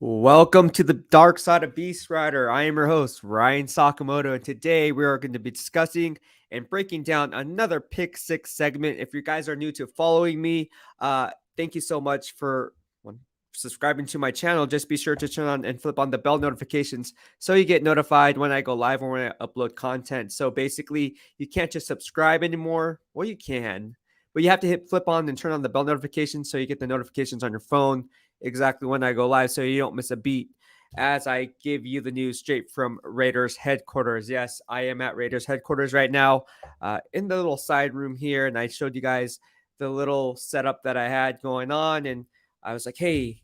Welcome to the dark side of BEASTwriter. I am your host, Ryan Sakamoto, and today we are going to be discussing and breaking down another Pick Six segment. If you guys are new to following me, thank you so much for subscribing to my channel. Just be sure to turn on and flip on the bell notifications so you get notified when I go live or when I upload content. So basically, you can't just subscribe anymore. Well, you can, but you have to hit flip on and turn on the bell notifications so you get the notifications on your phone exactly when I go live so you don't miss a beat as I give you the news straight from Raiders headquarters. Yes, I am at Raiders headquarters right now in the little side room here, and I showed you guys the little setup that I had going on, and I was like, hey,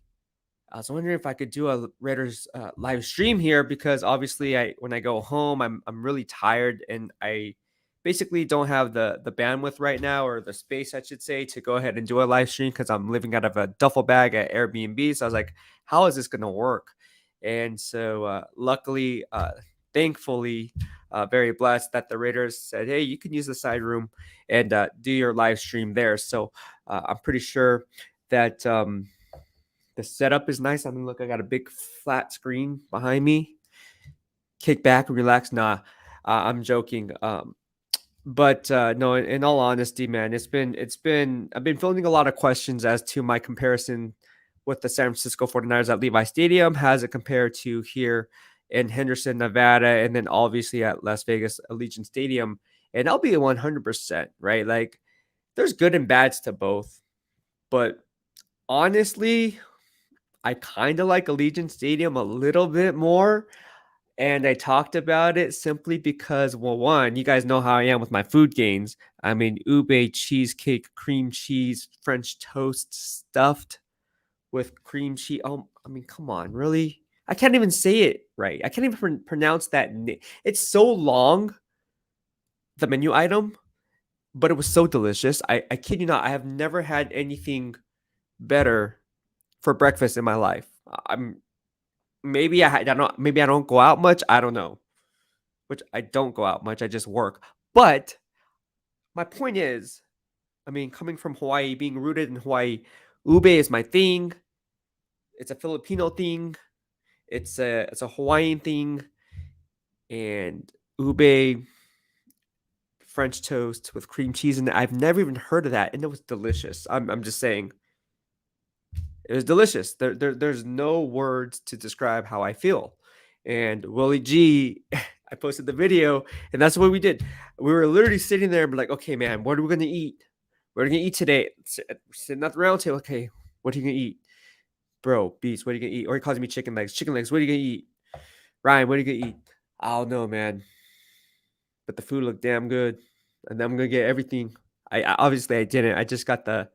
I was wondering if I could do a Raiders live stream here because obviously when I go home, I'm really tired and I basically don't have the bandwidth right now, or the space I should say, to go ahead and do a live stream because I'm living out of a duffel bag at Airbnb. So I was like, how is this going to work? And so luckily, thankfully, very blessed that the Raiders said, hey, you can use the side room and do your live stream there. So I'm pretty sure that the setup is nice. I mean, look, I got a big flat screen behind me. Kick back, relax. Nah, I'm joking. But no, in all honesty, man, I've been fielding a lot of questions as to my comparison with the San Francisco 49ers at Levi Stadium. How's it compared to here in Henderson, Nevada, and then obviously at Las Vegas Allegiant Stadium? And I'll be 100%, right? Like, there's good and bads to both. But honestly, I kind of like Allegiant Stadium a little bit more. And I talked about it simply because, well, one, you guys know how I am with my food gains. I mean, ube cheesecake, cream cheese, French toast stuffed with cream cheese. Oh, I mean, come on, really? I can't even say it right. I can't even pronounce that. It's so long, the menu item, but it was so delicious. I kid you not, I have never had anything better for breakfast in my life. I'm maybe I don't maybe I don't go out much. I don't know. Which I don't go out much. I just work. But my point is, I mean, coming from Hawaii, being rooted in Hawaii, ube is my thing. It's a Filipino thing. It's a Hawaiian thing, and ube French toast with cream cheese, and I've never even heard of that, and it was delicious. I'm just saying, it was delicious. There's no words to describe how I feel. And Willie G, I posted the video, and that's what we did. We were literally sitting there and be like, okay, man, what are we gonna eat? What are we gonna eat today? Sitting at the round table, okay, what are you gonna eat? Bro, Beast, what are you gonna eat? Or he calls me chicken legs. Chicken legs, what are you gonna eat? Ryan, what are you gonna eat? I don't know, man. But the food looked damn good. And I'm gonna get everything. Obviously I didn't. I just got the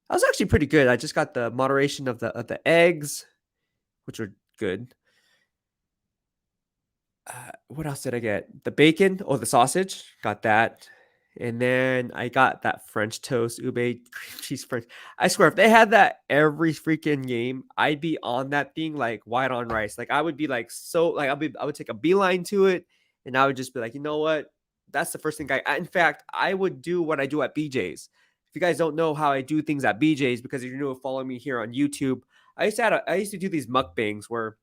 I was actually pretty good. I just got the moderation of the eggs, which were good. What else did I get? The bacon or the sausage, got that. And then I got that French toast, ube, cream cheese French. I swear, if they had that every freaking game, I'd be on that thing like white on rice. Like I would be like so like I would take a beeline to it, and I would just be like, you know what? That's the first thing in fact, I would do what I do at BJ's. If you guys don't know how I do things at BJ's, because if you're new, follow me here on YouTube. I used to do these mukbangs where,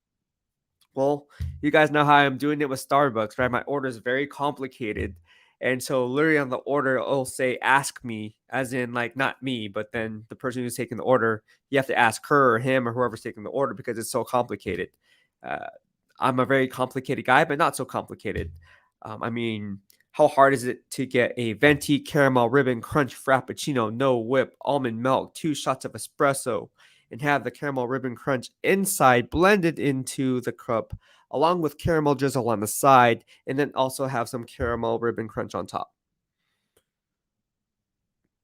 well, you guys know how I'm doing it with Starbucks, right? My order is very complicated. And so literally on the order, it'll say, ask me, as in like not me, but then the person who's taking the order, you have to ask her or him or whoever's taking the order because it's so complicated. Uh, I'm a very complicated guy, but not so complicated. I mean, how hard is it to get a venti caramel ribbon crunch frappuccino, no whip, almond milk, 2 shots of espresso, and have the caramel ribbon crunch inside blended into the cup, along with caramel drizzle on the side, and then also have some caramel ribbon crunch on top?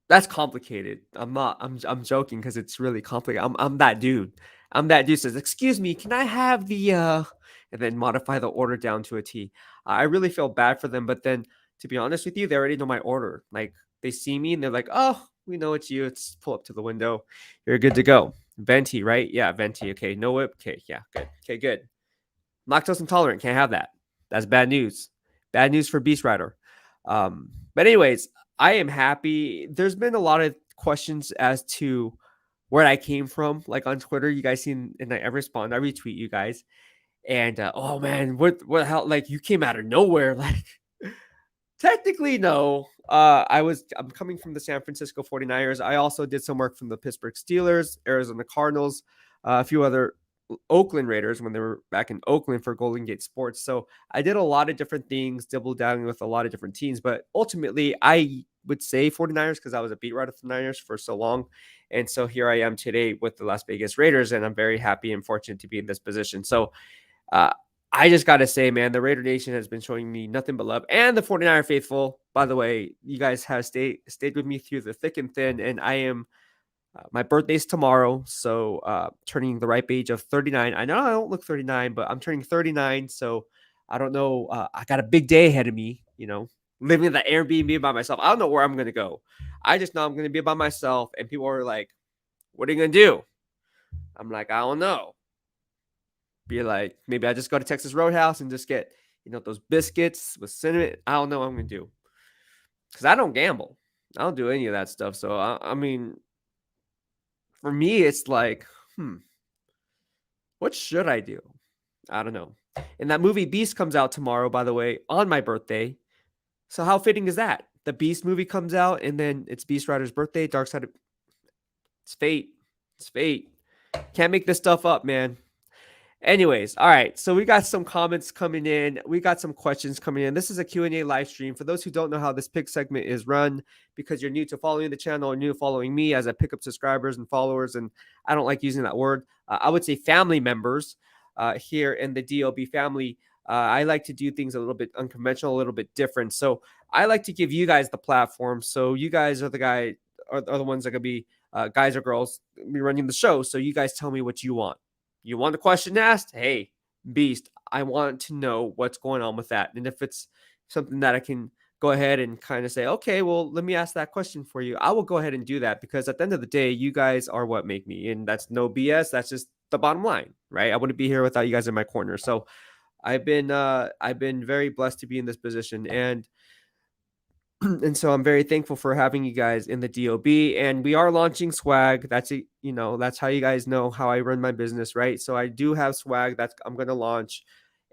That's complicated. I'm not. I'm joking because it's really complicated. I'm that dude. I'm that dude says, "Excuse me, can I have the and then modify the order down to a T. I really feel bad for them, but then to be honest with you, they already know my order. Like they see me and they're like, "Oh, we know it's you. It's pull up to the window. You're good to go." Venti, right? Yeah, venti. Okay, no whip. Okay, yeah, good. Okay, good. Lactose intolerant. Can't have that. That's bad news. Bad news for BEASTwriter. But anyways, I am happy. There's been a lot of questions as to where I came from, like on Twitter. You guys seen, and I respond, I retweet you guys. And oh man, what how like you came out of nowhere, like technically no. I'm coming from the San Francisco 49ers. I also did some work from the Pittsburgh Steelers, Arizona Cardinals, a few other Oakland Raiders when they were back in Oakland for Golden Gate Sports. So I did a lot of different things, double down with a lot of different teams, but ultimately I would say 49ers because I was a beat writer for the Niners for so long. And so here I am today with the Las Vegas Raiders, and I'm very happy and fortunate to be in this position. So uh, I just got to say, man, the Raider Nation has been showing me nothing but love. And the 49er faithful, by the way, you guys have stayed with me through the thick and thin. And I am, my birthday's tomorrow. So turning the ripe age of 39. I know I don't look 39, but I'm turning 39. So I don't know. I got a big day ahead of me, living in the Airbnb by myself. I don't know where I'm going to go. I just know I'm going to be by myself. And people are like, what are you going to do? I'm like, I don't know. Be like, maybe I just go to Texas Roadhouse and just get, those biscuits with cinnamon. I don't know what I'm going to do because I don't gamble. I don't do any of that stuff. So, I mean, for me, it's like, what should I do? I don't know. And that movie Beast comes out tomorrow, by the way, on my birthday. So how fitting is that? The Beast movie comes out and then it's BEASTwriter's birthday. Dark Side of... It's fate. It's fate. Can't make this stuff up, man. Anyways, all right. So we got some comments coming in. We got some questions coming in. This is a Q&A live stream. For those who don't know how this pick segment is run, because you're new to following the channel or new to following me as I pick up subscribers and followers, and I don't like using that word. I would say family members here in the DOB family. I like to do things a little bit unconventional, a little bit different. So I like to give you guys the platform. So you guys are the ones that could be guys or girls be running the show. So you guys tell me what you want. You want a question asked? Hey, Beast, I want to know what's going on with that. And if it's something that I can go ahead and kind of say, okay, well, let me ask that question for you, I will go ahead and do that because at the end of the day, you guys are what make me. And that's no BS. That's just the bottom line, right? I wouldn't be here without you guys in my corner. So I've been very blessed to be in this position. And so I'm very thankful for having you guys in the DOB, and we are launching swag. That's it. That's how you guys know how I run my business, right? So I do have swag that I'm going to launch.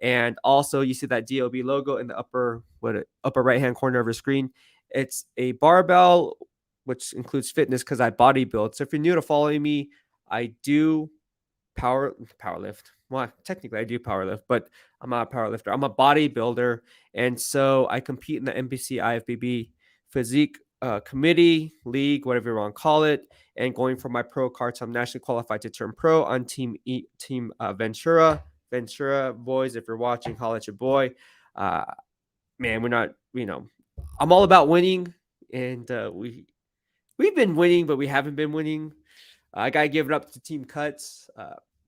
And also you see that DOB logo in the upper right-hand corner of your screen. It's a barbell, which includes fitness because I bodybuild. So if you're new to following me, I do powerlift. Well, technically I do powerlift, but I'm not a powerlifter. I'm a bodybuilder. And so I compete in the NBC IFBB physique committee, league, whatever you want to call it. And going for my pro card, so I'm nationally qualified to turn pro on team Ventura. Ventura boys, if you're watching, holla at your boy. Man, we're not, I'm all about winning. And we've been winning, but we haven't been winning. I got to give it up to Team Cuts.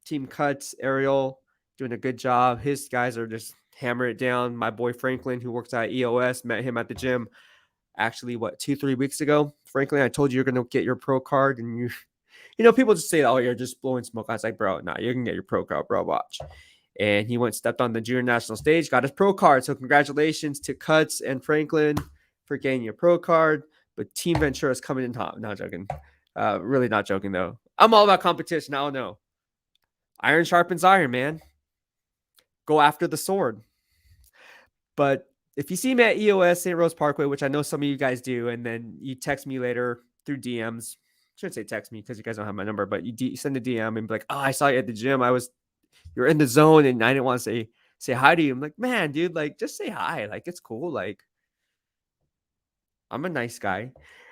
Team Cuts, Ariel, doing a good job. His guys are just hammering it down. My boy Franklin, who works at EOS, met him at the gym actually, 2-3 weeks ago. Franklin, I told you you're going to get your pro card. And people just say, oh, you're just blowing smoke. I was like, bro, nah, you can get your pro card, bro, watch. And he stepped on the junior national stage, got his pro card. So congratulations to Cuts and Franklin for getting your pro card. But Team Ventura is coming in top. Not joking. Really not joking, though. I'm all about competition. I don't know. Iron sharpens iron, man. Go after the sword. But if you see me at EOS St. Rose Parkway, which I know some of you guys do, and then you text me later through DMs, I shouldn't say text me because you guys don't have my number, but you send a DM and be like, oh, I saw you at the gym. You're in the zone and I didn't want to say hi to you. I'm like, man, dude, like just say hi. Like it's cool. Like I'm a nice guy.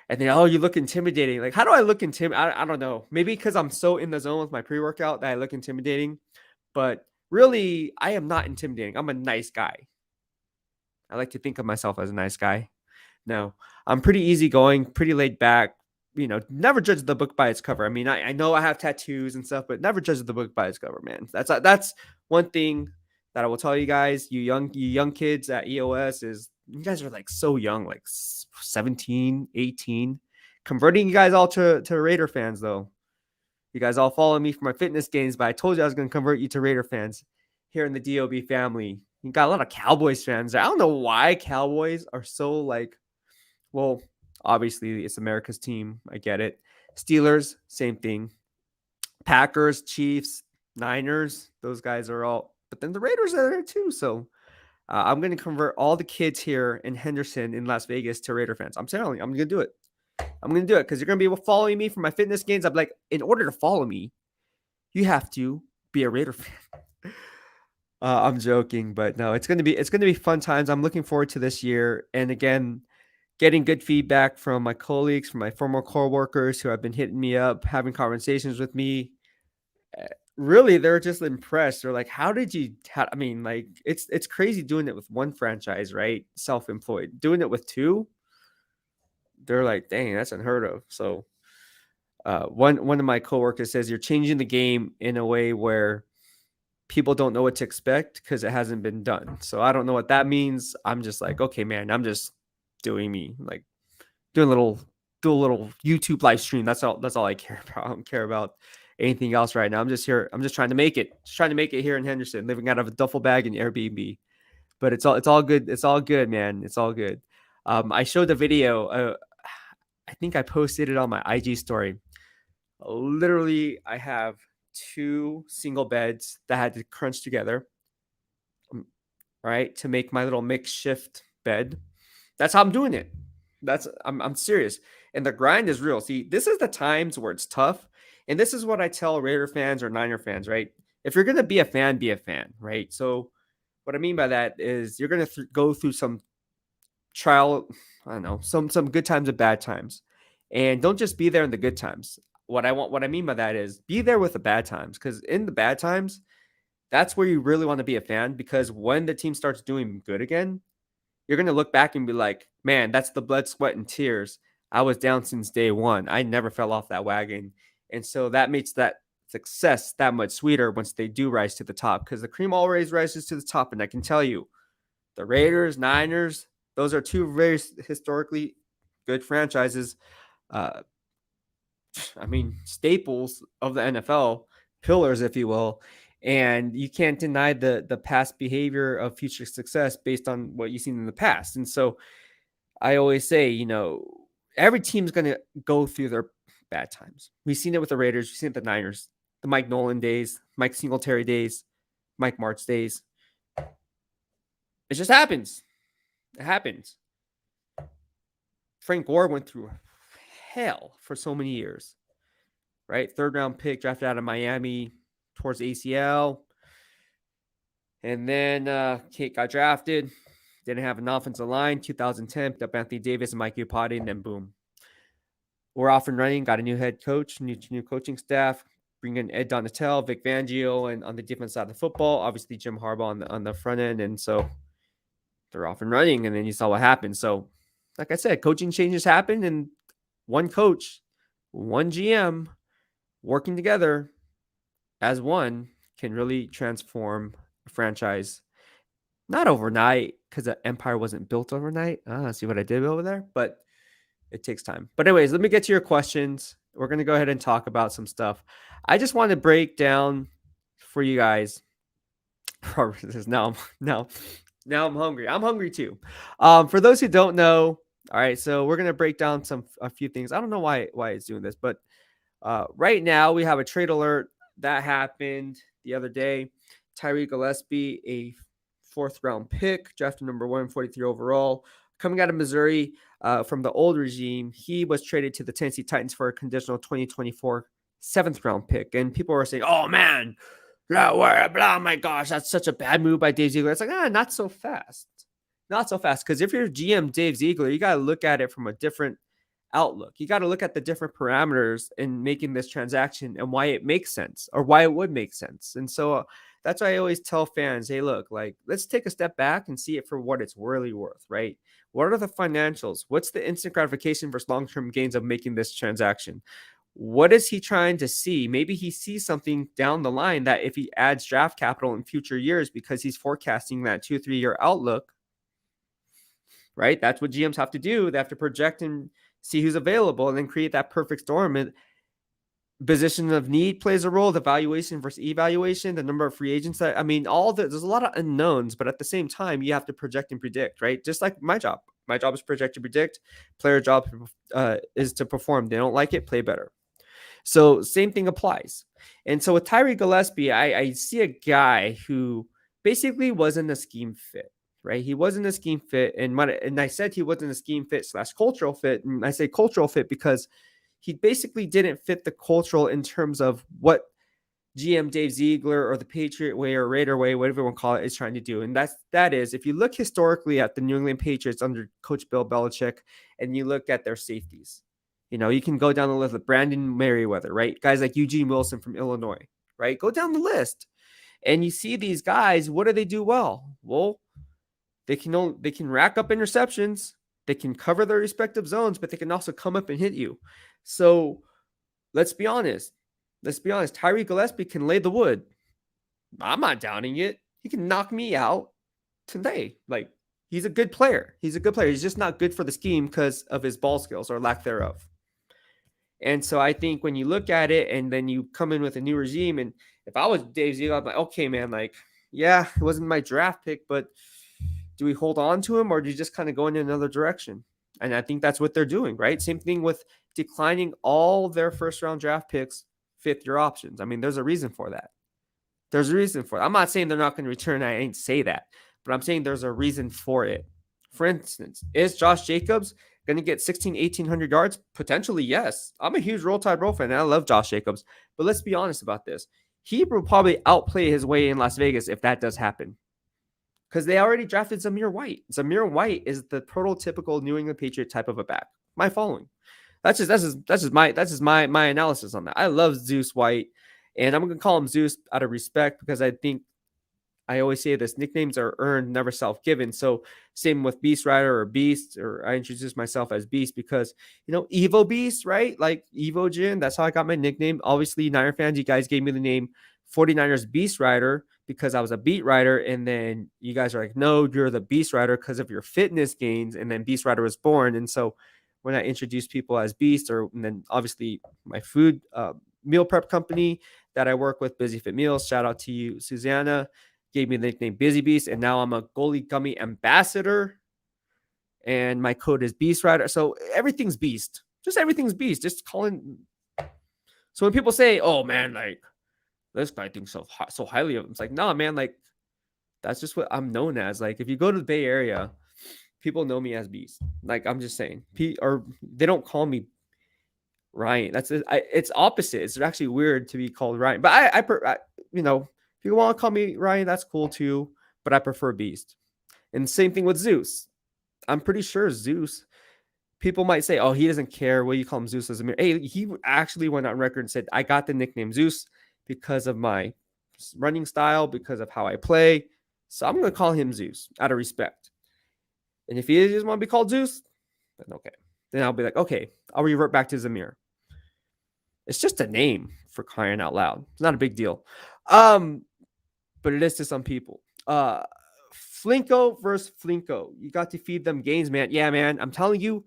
And then, oh, you look intimidating. Like, how do I look intimidating? I don't know. Maybe because I'm so in the zone with my pre-workout that I look intimidating. But really, I am not intimidating. I'm a nice guy. I like to think of myself as a nice guy. No, I'm pretty easygoing, pretty laid back. Never judge the book by its cover. I mean, I know I have tattoos and stuff, but never judge the book by its cover, man. That's one thing that I will tell you guys, you young kids at EOS, is you guys are like so young, like 17, 18. Converting you guys all to Raider fans, though. You guys all follow me for my fitness gains, but I told you I was going to convert you to Raider fans here in the DOB family. You got a lot of Cowboys fans. I don't know why Cowboys are so well, obviously it's America's team. I get it. Steelers, same thing. Packers, Chiefs, Niners, those guys are all, but then the Raiders are there too. So I'm going to convert all the kids here in Henderson in Las Vegas to Raider fans. I'm telling you, I'm going to do it. I'm going to do it because you're going to be following me for my fitness gains. I'm like, in order to follow me, you have to be a Raider fan. I'm joking, but no, it's going to be fun times. I'm looking forward to this year. And again, getting good feedback from my colleagues, from my former coworkers who have been hitting me up, having conversations with me. Really, they're just impressed. They're like, "How did you?" I mean, like, it's crazy doing it with one franchise, right? Self-employed, doing it with two. They're like, "Dang, that's unheard of." So, one of my coworkers says, "You're changing the game in a way where people don't know what to expect because it hasn't been done." So I don't know what that means. I'm just like, okay, man, I'm just doing me, like doing do a little YouTube live stream. That's all I care about. I don't care about anything else right now. I'm just here. I'm just trying to make it. Just trying to make it here in Henderson, living out of a duffel bag in Airbnb. But it's all good. It's all good, man. It's all good. I showed the video. I think I posted it on my IG story. Literally, I have two single beds that had to crunch together, right, to make my little makeshift bed. That's how I'm doing it. I'm serious. And the grind is real. See, this is the times where it's tough. And this is what I tell Raider fans or Niner fans, right? If you're gonna be a fan, right? So what I mean by that is you're gonna go through some trial, I don't know, some good times and bad times. And don't just be there in the good times. What I mean by that is be there with the bad times. Because in the bad times, that's where you really want to be a fan. Because when the team starts doing good again, you're going to look back and be like, man, that's the blood, sweat, and tears. I was down since day one. I never fell off that wagon. And so that makes that success that much sweeter once they do rise to the top, because the cream always rises to the top. And I can tell you, the Raiders, Niners, those are two very historically good franchises. Uh, I mean, staples of the NFL, pillars, if you will. And you can't deny the past behavior of future success based on what you've seen in the past. And so I always say, every team's going to go through their bad times. We've seen it with the Raiders. We've seen it with the Niners, the Mike Nolan days, Mike Singletary days, Mike Martz days. It just happens. It happens. Frank Gore went through hell for so many years, right? 3rd round pick drafted out of Miami towards ACL. And then Kate got drafted. Didn't have an offensive line. 2010, picked up Anthony Davis and Mike Iupati, and then boom. We're off and running. Got a new head coach, new coaching staff. Bring in Ed Donatel, Vic Fangio, and on the defense side of the football, obviously Jim Harbaugh on the front end. And so they're off and running, and then you saw what happened. So, like I said, coaching changes happen, and one coach, one GM working together as one can really transform a franchise. Not overnight, because the empire wasn't built overnight. See what I did over there? But it takes time. But anyways, let me get to your questions. We're going to go ahead and talk about some stuff. I just want to break down for you guys. Now I'm hungry. I'm hungry too. For those who don't know, all right, so we're going to break down a few things. I don't know why it's doing this, but right now we have a trade alert that happened the other day. Tyree Gillespie, a 4th round pick, drafted number 143 overall, coming out of Missouri from the old regime. He was traded to the Tennessee Titans for a conditional 2024 7th round pick. And people were saying, oh man, oh my gosh, that's such a bad move by Dave Ziegler. It's like, not so fast. Not so fast. Because if you're GM Dave Ziegler, you got to look at it from a different outlook. You got to look at the different parameters in making this transaction and why it makes sense, or why it would make sense. And so that's why I always tell fans, hey, look, like, let's take a step back and see it for what it's really worth, right? What are the financials? What's the instant gratification versus long-term gains of making this transaction? What is he trying to see? Maybe he sees something down the line that if he adds draft capital in future years, because he's forecasting that 2-3 year outlook, right? That's what GMs have to do. They have to project and see who's available and then create that perfect storm. And position of need plays a role, the valuation versus evaluation, the number of free agents there's a lot of unknowns, but at the same time, you have to project and predict, right? Just like my job. My job is project and predict. Player job is to perform. They don't like it, play better. So same thing applies. And so with Tyree Gillespie, I see a guy who basically wasn't a scheme fit, right? He wasn't a scheme fit. And I said he wasn't a scheme fit / cultural fit. And I say cultural fit because he basically didn't fit the cultural in terms of what GM Dave Ziegler or the Patriot way or Raider way, whatever you want to call it, is trying to do. And that is, if you look historically at the New England Patriots under Coach Bill Belichick and you look at their safeties, you can go down the list with Brandon Merriweather, right? Guys like Eugene Wilson from Illinois, right? Go down the list. And you see these guys, what do they do well? Well, they can rack up interceptions, they can cover their respective zones, but they can also come up and hit you. So let's be honest. Tyree Gillespie can lay the wood. I'm not doubting it. He can knock me out today. Like, he's a good player. He's just not good for the scheme because of his ball skills or lack thereof. And so I think when you look at it and then you come in with a new regime, and if I was Dave Ziegler, I'm like, okay, man, like, yeah, it wasn't my draft pick, but do we hold on to him or do you just kind of go in another direction? And I think that's what they're doing, right? Same thing with declining all their first round draft picks, fifth year options. I mean, there's a reason for that. I'm not saying they're not going to return. I ain't say that, but I'm saying there's a reason for it. For instance, is Josh Jacobs going to get 1,800 yards? Potentially, yes. I'm a huge Roll Tide Roll fan, and I love Josh Jacobs. But let's be honest about this. He will probably outplay his way in Las Vegas if that does happen. Because they already drafted Zamir White. Zamir White is the prototypical New England Patriot type of a back. My following. That's just my analysis on that. I love Zeus White, and I'm gonna call him Zeus out of respect because I think I always say this: nicknames are earned, never self-given. So same with BEASTwriter or Beast, or I introduce myself as Beast because EVOBEAST, right? Like EVOGEN. That's how I got my nickname. Obviously, Niner fans, you guys gave me the name 49ers BEASTwriter because I was a beat writer, and then you guys are like, no, you're the BEASTwriter because of your fitness gains, and then BEASTwriter was born, and so when I introduce people as Beast, and then obviously my food meal prep company that I work with, Busy Fit Meals. Shout out to you, Susanna, gave me the nickname Busy Beast, and now I'm a Goalie Gummy ambassador, and my code is BEASTwriter. So everything's Beast. Just everything's Beast. Just calling. So when people say, "Oh man, like this guy thinks so highly of him," it's like, no, man, like that's just what I'm known as. Like if you go to the Bay Area, people know me as Beast. Like I'm just saying, or they don't call me Ryan. It's opposite. It's actually weird to be called Ryan. But I if you want to call me Ryan, that's cool too. But I prefer Beast. And same thing with Zeus. I'm pretty sure Zeus. People might say, "Oh, he doesn't care what you call him, Zeus as a mirror." Hey, he actually went on record and said, "I got the nickname Zeus because of my running style, because of how I play. So I'm going to call him Zeus out of respect." And if he just want to be called Zeus, then okay. Then I'll be like, okay, I'll revert back to Zamir. It's just a name, for crying out loud. It's not a big deal. But it is to some people. Flinko versus Flinko. You got to feed them games, man. Yeah, man. I'm telling you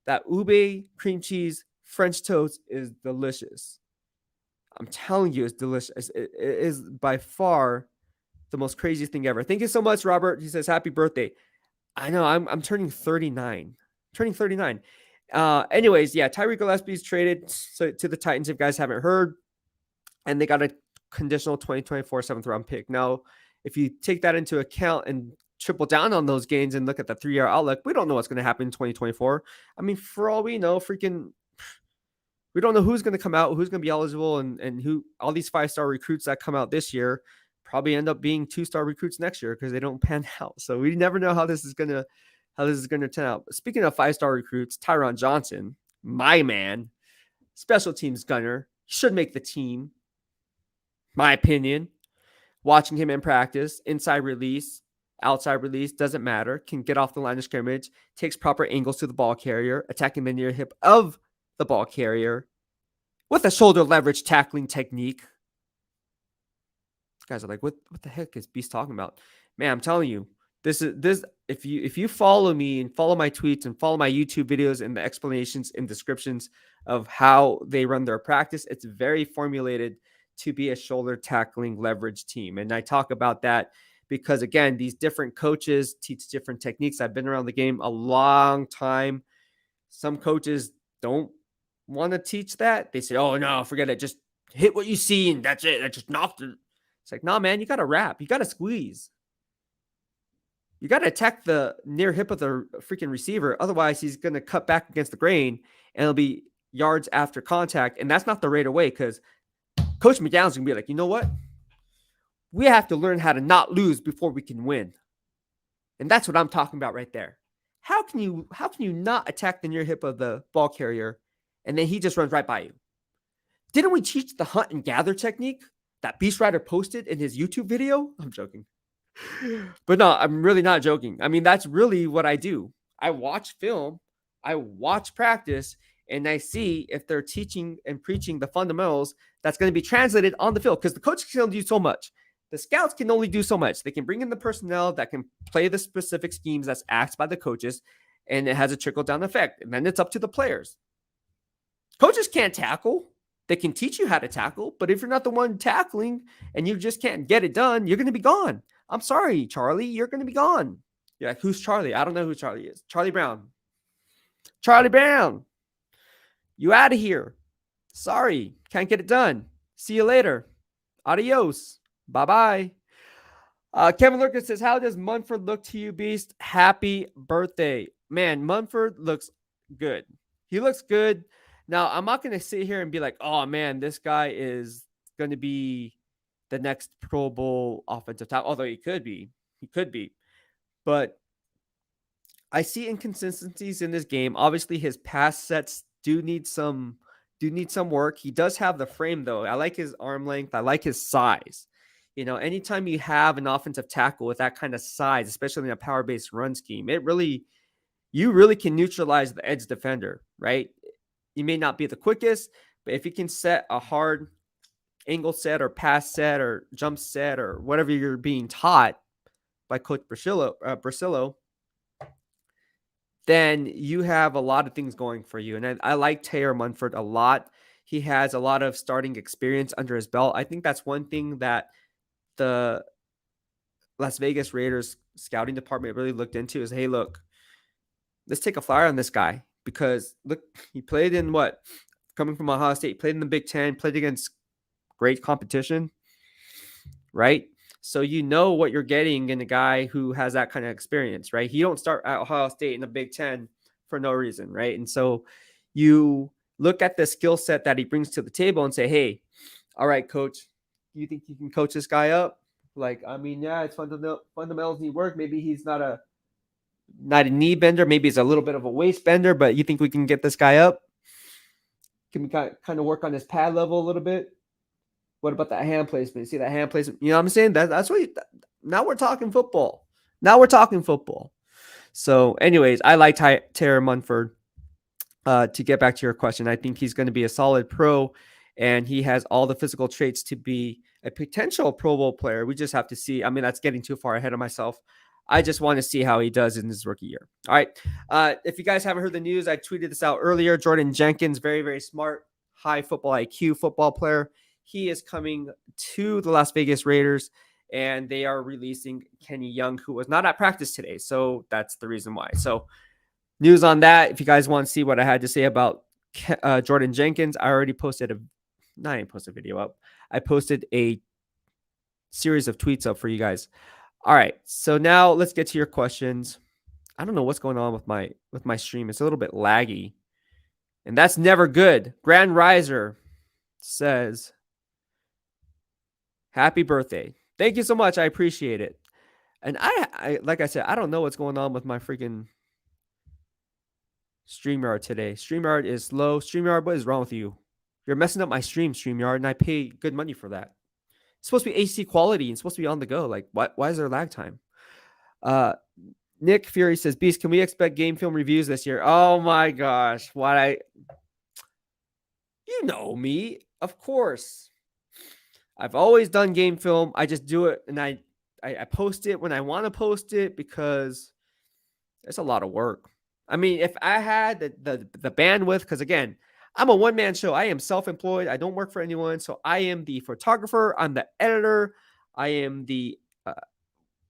that ube cream cheese French toast is delicious. I'm telling you, it's delicious. It is by far the most craziest thing ever. Thank you so much, Robert. He says, happy birthday. I know, I'm turning 39. Anyways, yeah, Tyree Gillespie's traded to the Titans, if you guys haven't heard. And they got a conditional 2024 7th round pick. Now, if you take that into account and triple down on those gains and look at the 3-year outlook, we don't know what's going to happen in 2024. I mean, for all we know, we don't know who's going to come out, who's going to be eligible, and who all these 5-star recruits that come out this year probably end up being 2-star recruits next year because they don't pan out. So we never know how this is going to turn out. Speaking of 5-star recruits, Tyron Johnson, my man, special teams gunner, should make the team. My opinion. Watching him in practice, inside release, outside release, doesn't matter. Can get off the line of scrimmage, takes proper angles to the ball carrier, attacking the near hip of the ball carrier with a shoulder leverage tackling technique. Guys are like, what the heck is Beast talking about? Man, I'm telling you, this if you follow me and follow my tweets and follow my YouTube videos and the explanations and descriptions of how they run their practice, it's very formulated to be a shoulder tackling leverage team. And I talk about that because, again, these different coaches teach different techniques. I've been around the game a long time. Some coaches don't want to teach that, they say, oh, no, forget it. Just hit what you see and that's it. That just knocked it. It's like, nah, man, you got to wrap. You got to squeeze. You got to attack the near hip of the freaking receiver. Otherwise, he's going to cut back against the grain and it'll be yards after contact. And that's not the right away because Coach McDowell's going to be like, you know what? We have to learn how to not lose before we can win. And that's what I'm talking about right there. How can you not attack the near hip of the ball carrier and then he just runs right by you? Didn't we teach the hunt and gather technique that BEASTwriter posted in his YouTube video? I'm joking. But no, I'm really not joking. I mean, that's really what I do. I watch film, I watch practice, and I see if they're teaching and preaching the fundamentals that's going to be translated on the field because the coaches can only do so much. The scouts can only do so much. They can bring in the personnel that can play the specific schemes that's asked by the coaches, and it has a trickle-down effect. And then it's up to the players. Coaches can't tackle. They can teach you how to tackle, but if you're not the one tackling and you just can't get it done, you're going to be gone. I'm sorry, Charlie, you're going to be gone. You're like, who's Charlie? I don't know who Charlie is. Charlie Brown. Charlie Brown. You out of here. Sorry, can't get it done. See you later. Adios. Bye-bye. Kevin Lurkin says, how does Munford look to you, Beast? Happy birthday. Man, Munford looks good. He looks good. Now, I'm not going to sit here and be like, oh, man, this guy is going to be the next Pro Bowl offensive tackle, although he could be. He could be. But I see inconsistencies in this game. Obviously, his pass sets do need some work. He does have the frame, though. I like his arm length. I like his size. You know, anytime you have an offensive tackle with that kind of size, especially in a power-based run scheme, you really can neutralize the edge defender, right? You may not be the quickest, but if you can set a hard angle set or pass set or jump set or whatever you're being taught by Coach Brasillo, then you have a lot of things going for you. And I like Taylor Munford a lot. He has a lot of starting experience under his belt. I think that's one thing that the Las Vegas Raiders scouting department really looked into is, hey, look, let's take a flyer on this guy because look, he played in coming from Ohio State, played in the Big Ten, played against great competition, right? So you know what you're getting in a guy who has that kind of experience, right? He don't start at Ohio State in the Big Ten for no reason, right? And so you look at the skill set that he brings to the table and say, hey, all right, coach, you think you can coach this guy up? Like, I mean, yeah, it's fundamentals need work. Maybe he's not a knee bender. Maybe it's a little bit of a waist bender, but you think we can get this guy up? Can we kind of work on his pad level a little bit? What about that hand placement? See that hand placement? You know what I'm saying? That's what now we're talking football. So anyways, I like Taylor Munford. To get back to your question, I think he's going to be a solid pro, and he has all the physical traits to be a potential Pro Bowl player. We just have to see. I mean, that's getting too far ahead of myself. I just want to see how he does in his rookie year. All right. If you guys haven't heard the news, I tweeted this out earlier. Jordan Jenkins, very, very smart, high football IQ football player. He is coming to the Las Vegas Raiders, and they are releasing Kenny Young, who was not at practice today. So that's the reason why. So news on that. If you guys want to see what I had to say about Jordan Jenkins, I already posted a video up. I posted a series of tweets up for you guys. All right. So now let's get to your questions. I don't know what's going on with my stream. It's a little bit laggy, and that's never good. Grand Riser says, happy birthday. Thank you so much. I appreciate it. And I like I said, I don't know what's going on with my freaking StreamYard today. StreamYard is slow. StreamYard, what is wrong with you? You're messing up my stream, StreamYard, and I pay good money for that. It's supposed to be HD quality and it's supposed to be on the go. Like, why is there lag time? Nick Fury says, Beast, can we expect game film reviews this year? Oh my gosh. You know me, of course. I've always done game film. I just do it and I post it when I want to post it because it's a lot of work. I mean, if I had the bandwidth, because again, I'm a one-man show. I am self-employed. I don't work for anyone. So I am the photographer. I'm the editor. I am the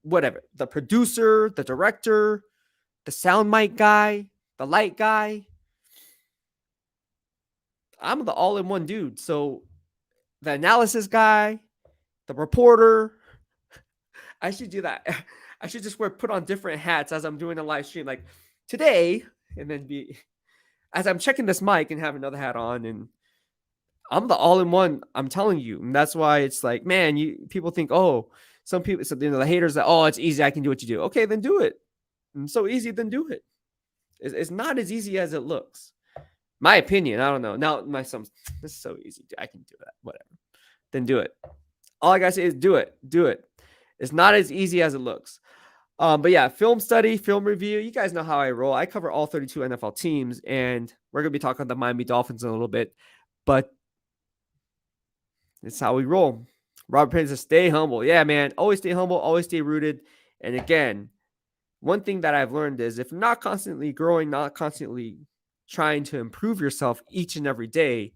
the producer, the director, the sound mic guy, the light guy. I'm the all-in-one dude. So the analysis guy, the reporter, I should do that. I should just put on different hats as I'm doing a live stream. Like today, and then be as I'm checking this mic and have another hat on, and I'm the all-in-one. I'm telling you, and that's why it's like, man, people think, oh, some people, so the haters that, oh, it's easy, I can do what you do. Okay, then do it. It's so easy, then do it. It's not as easy as it looks. My opinion, I don't know. Now my son, this is so easy. I can do that. Whatever. Then do it. All I gotta say is do it. Do it. It's not as easy as it looks. But yeah, film study, film review. You guys know how I roll. I cover all 32 NFL teams, and we're gonna be talking about the Miami Dolphins in a little bit. But it's how we roll. Robert Payne says, stay humble. Yeah, man. Always stay humble. Always stay rooted. And again, one thing that I've learned is if you're not constantly growing, not constantly trying to improve yourself each and every day,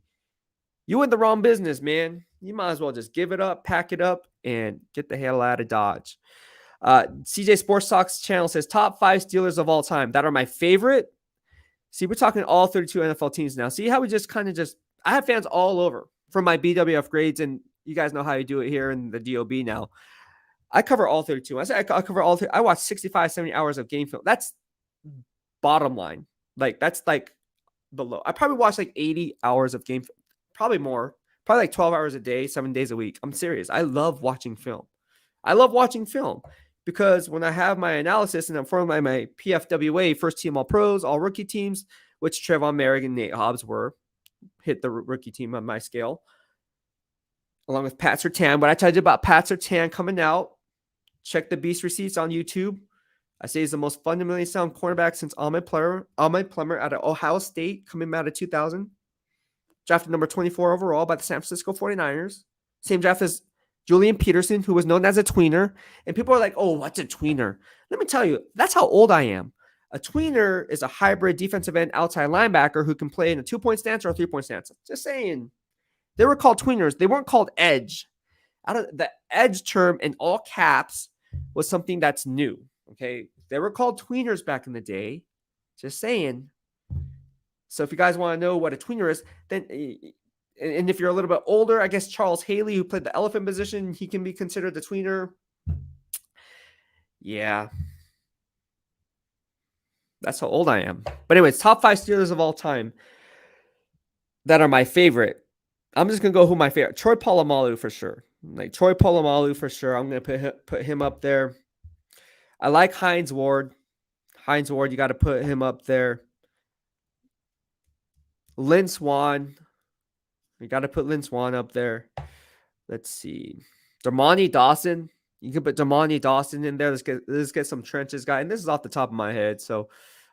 you in the wrong business, man. You might as well just give it up, pack it up, and get the hell out of Dodge. CJ Sports Talks channel says top 5 Steelers of all time that are my favorite. See, we're talking all 32 NFL teams now. See how we just kind of I have fans all over from my BWF grades, and you guys know how you do it here in the DOB now. I cover all 32. I say I cover all. I watch 65, 70 hours of game film. That's bottom line. Like that's like below. I probably watch like 80 hours of game film. Probably more. Probably like 12 hours a day, 7 days a week. I'm serious. I love watching film. I love watching film because when I have my analysis and I'm forming my PFWA, first team all pros, all rookie teams, which Trevon Merrick and Nate Hobbs hit the rookie team on my scale, along with Pat Surtain. What I told you about Pat Surtain coming out, check the Beast receipts on YouTube. I say he's the most fundamentally sound cornerback since Ahmed Plummer out of Ohio State, coming out of 2000. Drafted number 24 overall by the San Francisco 49ers. Same draft as Julian Peterson, who was known as a tweener. And people are like, oh, what's a tweener? Let me tell you, that's how old I am. A tweener is a hybrid defensive end outside linebacker who can play in a 2-point stance or a 3-point stance. Just saying. They were called tweeners. They weren't called edge. Out of the edge term in all caps was something that's new. Okay. They were called tweeners back in the day. Just saying. So if you guys want to know what a tweener is, then, and if you're a little bit older, I guess Charles Haley, who played the elephant position, he can be considered the tweener. Yeah. That's how old I am. But anyways, top 5 Steelers of all time that are my favorite. I'm just going to go who my favorite. Troy Polamalu for sure. Like Troy Polamalu for sure. I'm going to put him up there. I like Hines Ward. Hines Ward, you got to put him up there. Lynn Swann. You got to put Lynn Swann up there. Let's see. Dermontti Dawson. You can put Dermontti Dawson in there. Let's get some trenches guy. And this is off the top of my head. So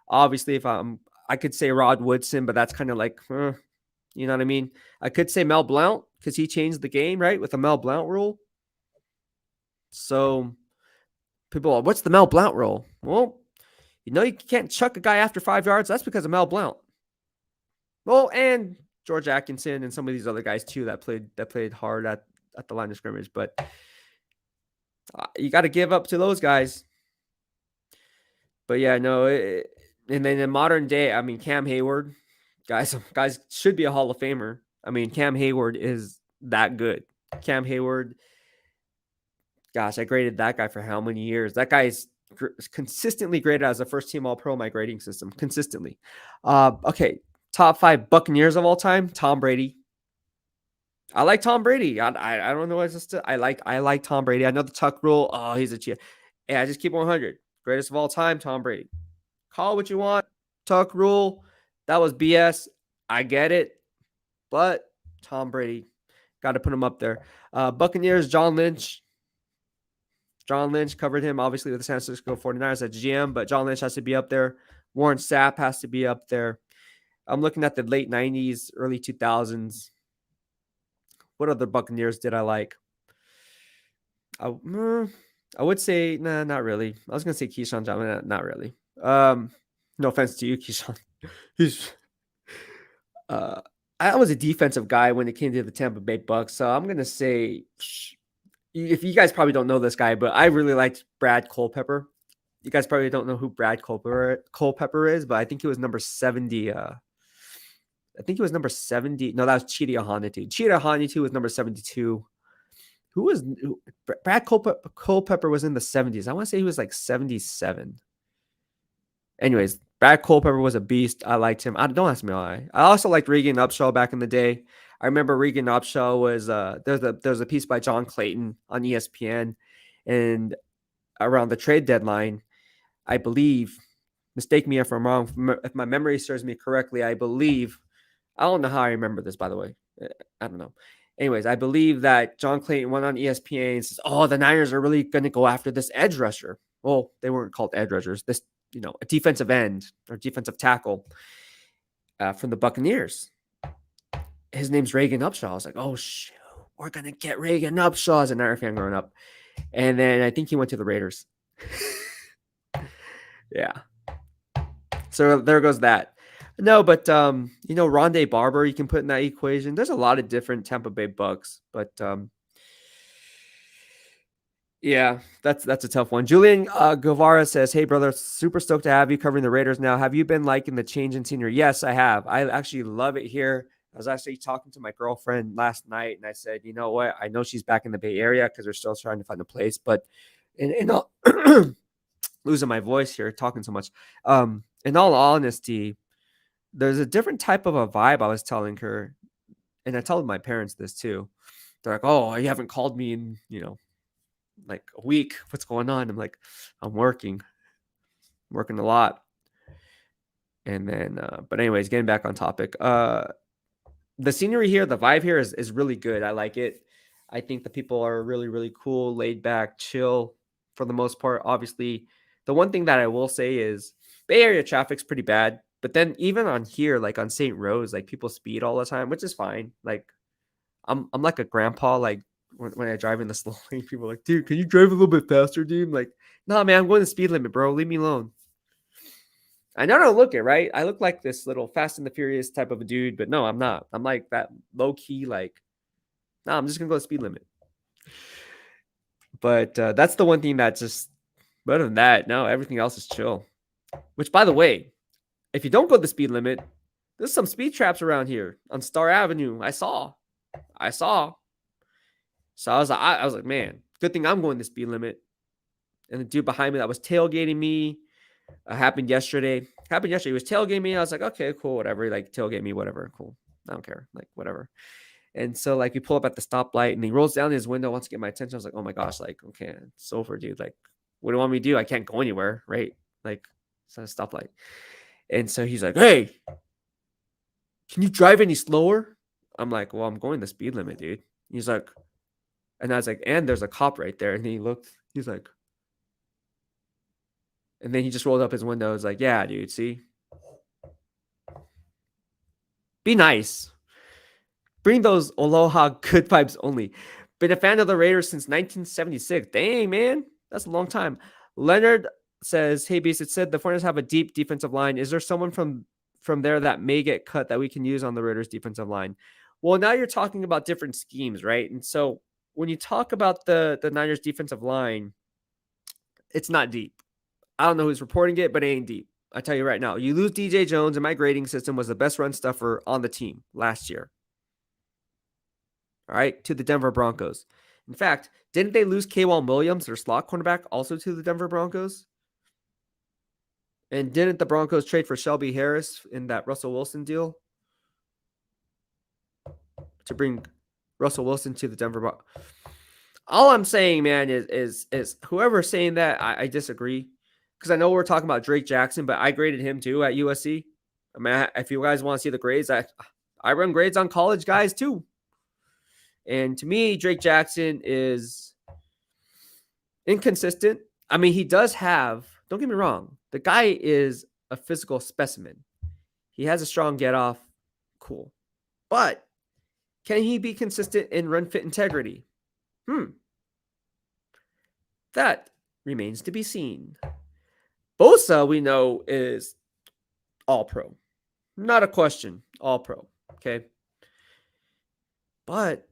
obviously if I could say Rod Woodson, but that's kind of like, you know what I mean? I could say Mel Blount because he changed the game, right? With the Mel Blount rule. So people are, what's the Mel Blount rule? Well, you know you can't chuck a guy after 5 yards. That's because of Mel Blount. Well, and George Atkinson and some of these other guys too that played hard at the line of scrimmage. But you got to give up to those guys. But yeah, no. And then in modern day, I mean, Cam Hayward, guys should be a Hall of Famer. I mean, Cam Hayward is that good. Cam Hayward, gosh, I graded that guy for how many years? That guy is consistently graded as a first team All-Pro in my grading system. Consistently. Okay, top 5 Buccaneers of all time. Tom Brady. I like Tom Brady. I don't know what else to. I like Tom Brady. I know the Tuck rule. Oh, he's a cheat. Yeah, I just keep 100. Greatest of all time, Tom Brady. Call what you want. Tuck rule. That was BS. I get it. But Tom Brady. Got to put him up there. Buccaneers, John Lynch. John Lynch covered him, obviously, with the San Francisco 49ers at GM, but John Lynch has to be up there. Warren Sapp has to be up there. I'm looking at the late 90s, early 2000s. What other Buccaneers did I like? I would say, nah, not really. I was going to say Keyshawn Johnson. Not really. No offense to you, Keyshawn. I was a defensive guy when it came to the Tampa Bay Bucks, so I'm going to say, if you guys probably don't know this guy, but I really liked Brad Culpepper. You guys probably don't know who Brad Culpepper is, but I think he was number 70. I think he was number 70. No, that was Chidi Ahanitu. Chidi Ahanitu was number 72. Who was Brad Culpepper was in the 70s. I want to say he was like 77. Anyways, Brad Culpepper was a beast. I liked him. Don't ask me why. I also liked Regan Upshaw back in the day. I remember Regan Upshaw was there's a piece by John Clayton on ESPN, and around the trade deadline, I believe, mistake me if I'm wrong, if my memory serves me correctly, I believe, I don't know how I remember this, by the way. I don't know. Anyways, I believe that John Clayton went on ESPN and says, "Oh, the Niners are really going to go after this edge rusher." Well, they weren't called edge rushers. This, a defensive end or defensive tackle from the Buccaneers. His name's Regan Upshaw. I was like, "Oh, shoot, we're going to get Regan Upshaw" as a Niner fan growing up. And then I think he went to the Raiders. Yeah. So there goes that. No, but Rondé Barber you can put in that equation. There's a lot of different Tampa Bay Bucks, but yeah, that's a tough one. Julian Guevara says, "Hey brother, super stoked to have you covering the Raiders now. Have you been liking the change in scenery?" Yes, I have. I actually love it here. I was actually talking to my girlfriend last night, and I said, "You know what? I know she's back in the Bay Area because we're still trying to find a place, but in all losing my voice here, talking so much. In all honesty, there's a different type of a vibe." I was telling her, and I told my parents this too. They're like, "Oh, you haven't called me in, like a week. What's going on?" I'm like, "I'm working a lot." And then, but anyways, getting back on topic. The scenery here, the vibe here is really good. I like it. I think the people are really, really cool, laid back, chill for the most part. Obviously, the one thing that I will say is Bay Area traffic's pretty bad. But then even on here, like on St. Rose, like people speed all the time, which is fine. Like I'm like a grandpa. Like when I drive in the slow lane, people are like, "Dude, can you drive a little bit faster, dude?" I'm like, "Nah, man, I'm going the speed limit, bro. Leave me alone." I know I don't look it, right? I look like this little Fast and the Furious type of a dude, but no, I'm not. I'm like that low key, like, nah, I'm just gonna go the speed limit. But that's the one thing that just, other than that, no, everything else is chill. Which, by the way, if you don't go the speed limit, there's some speed traps around here on Star Avenue. I saw. So I was like, man, good thing I'm going the speed limit. And the dude behind me that was tailgating me happened yesterday. He was tailgating me. I was like, okay, cool, whatever. Like tailgate me, whatever, cool. I don't care, like whatever. And so like we pull up at the stoplight, and he rolls down his window, wants to get my attention. I was like, oh my gosh, like okay, it's over, dude. Like, what do you want me to do? I can't go anywhere, right? Like, it's not a stoplight. And so he's like, "Hey, can you drive any slower?" I'm like, "Well, I'm going the speed limit, dude." He's like, and I was like, "And there's a cop right there." And he looked, he's like, and then he just rolled up his window. He's like, "Yeah, dude, see? Be nice. Bring those Aloha good vibes only." Been a fan of the Raiders since 1976. Dang, man. That's a long time. Leonard says, "Hey, Beast, it said the 49ers have a deep defensive line. Is there someone from there that may get cut that we can use on the Raiders defensive line?" Well, now you're talking about different schemes, right? And so when you talk about the Niners defensive line, it's not deep. I don't know who's reporting it, but it ain't deep. I tell you right now, you lose DJ Jones, and my grading system was the best run stuffer on the team last year. All right, to the Denver Broncos. In fact, didn't they lose K'Waun Williams, their slot cornerback, also to the Denver Broncos? And didn't the Broncos trade for Shelby Harris in that Russell Wilson deal to bring Russell Wilson to the Denver Broncos? All I'm saying, man, is whoever's saying that, I disagree. Because I know we're talking about Drake Jackson, but I graded him too at USC. I mean, if you guys want to see the grades, I run grades on college guys too. And to me, Drake Jackson is inconsistent. I mean, he does have, don't get me wrong, the guy is a physical specimen. He has a strong get off. Cool. But can he be consistent in run fit integrity? That remains to be seen. Bosa, we know, is all pro. Not a question. All pro. Okay. But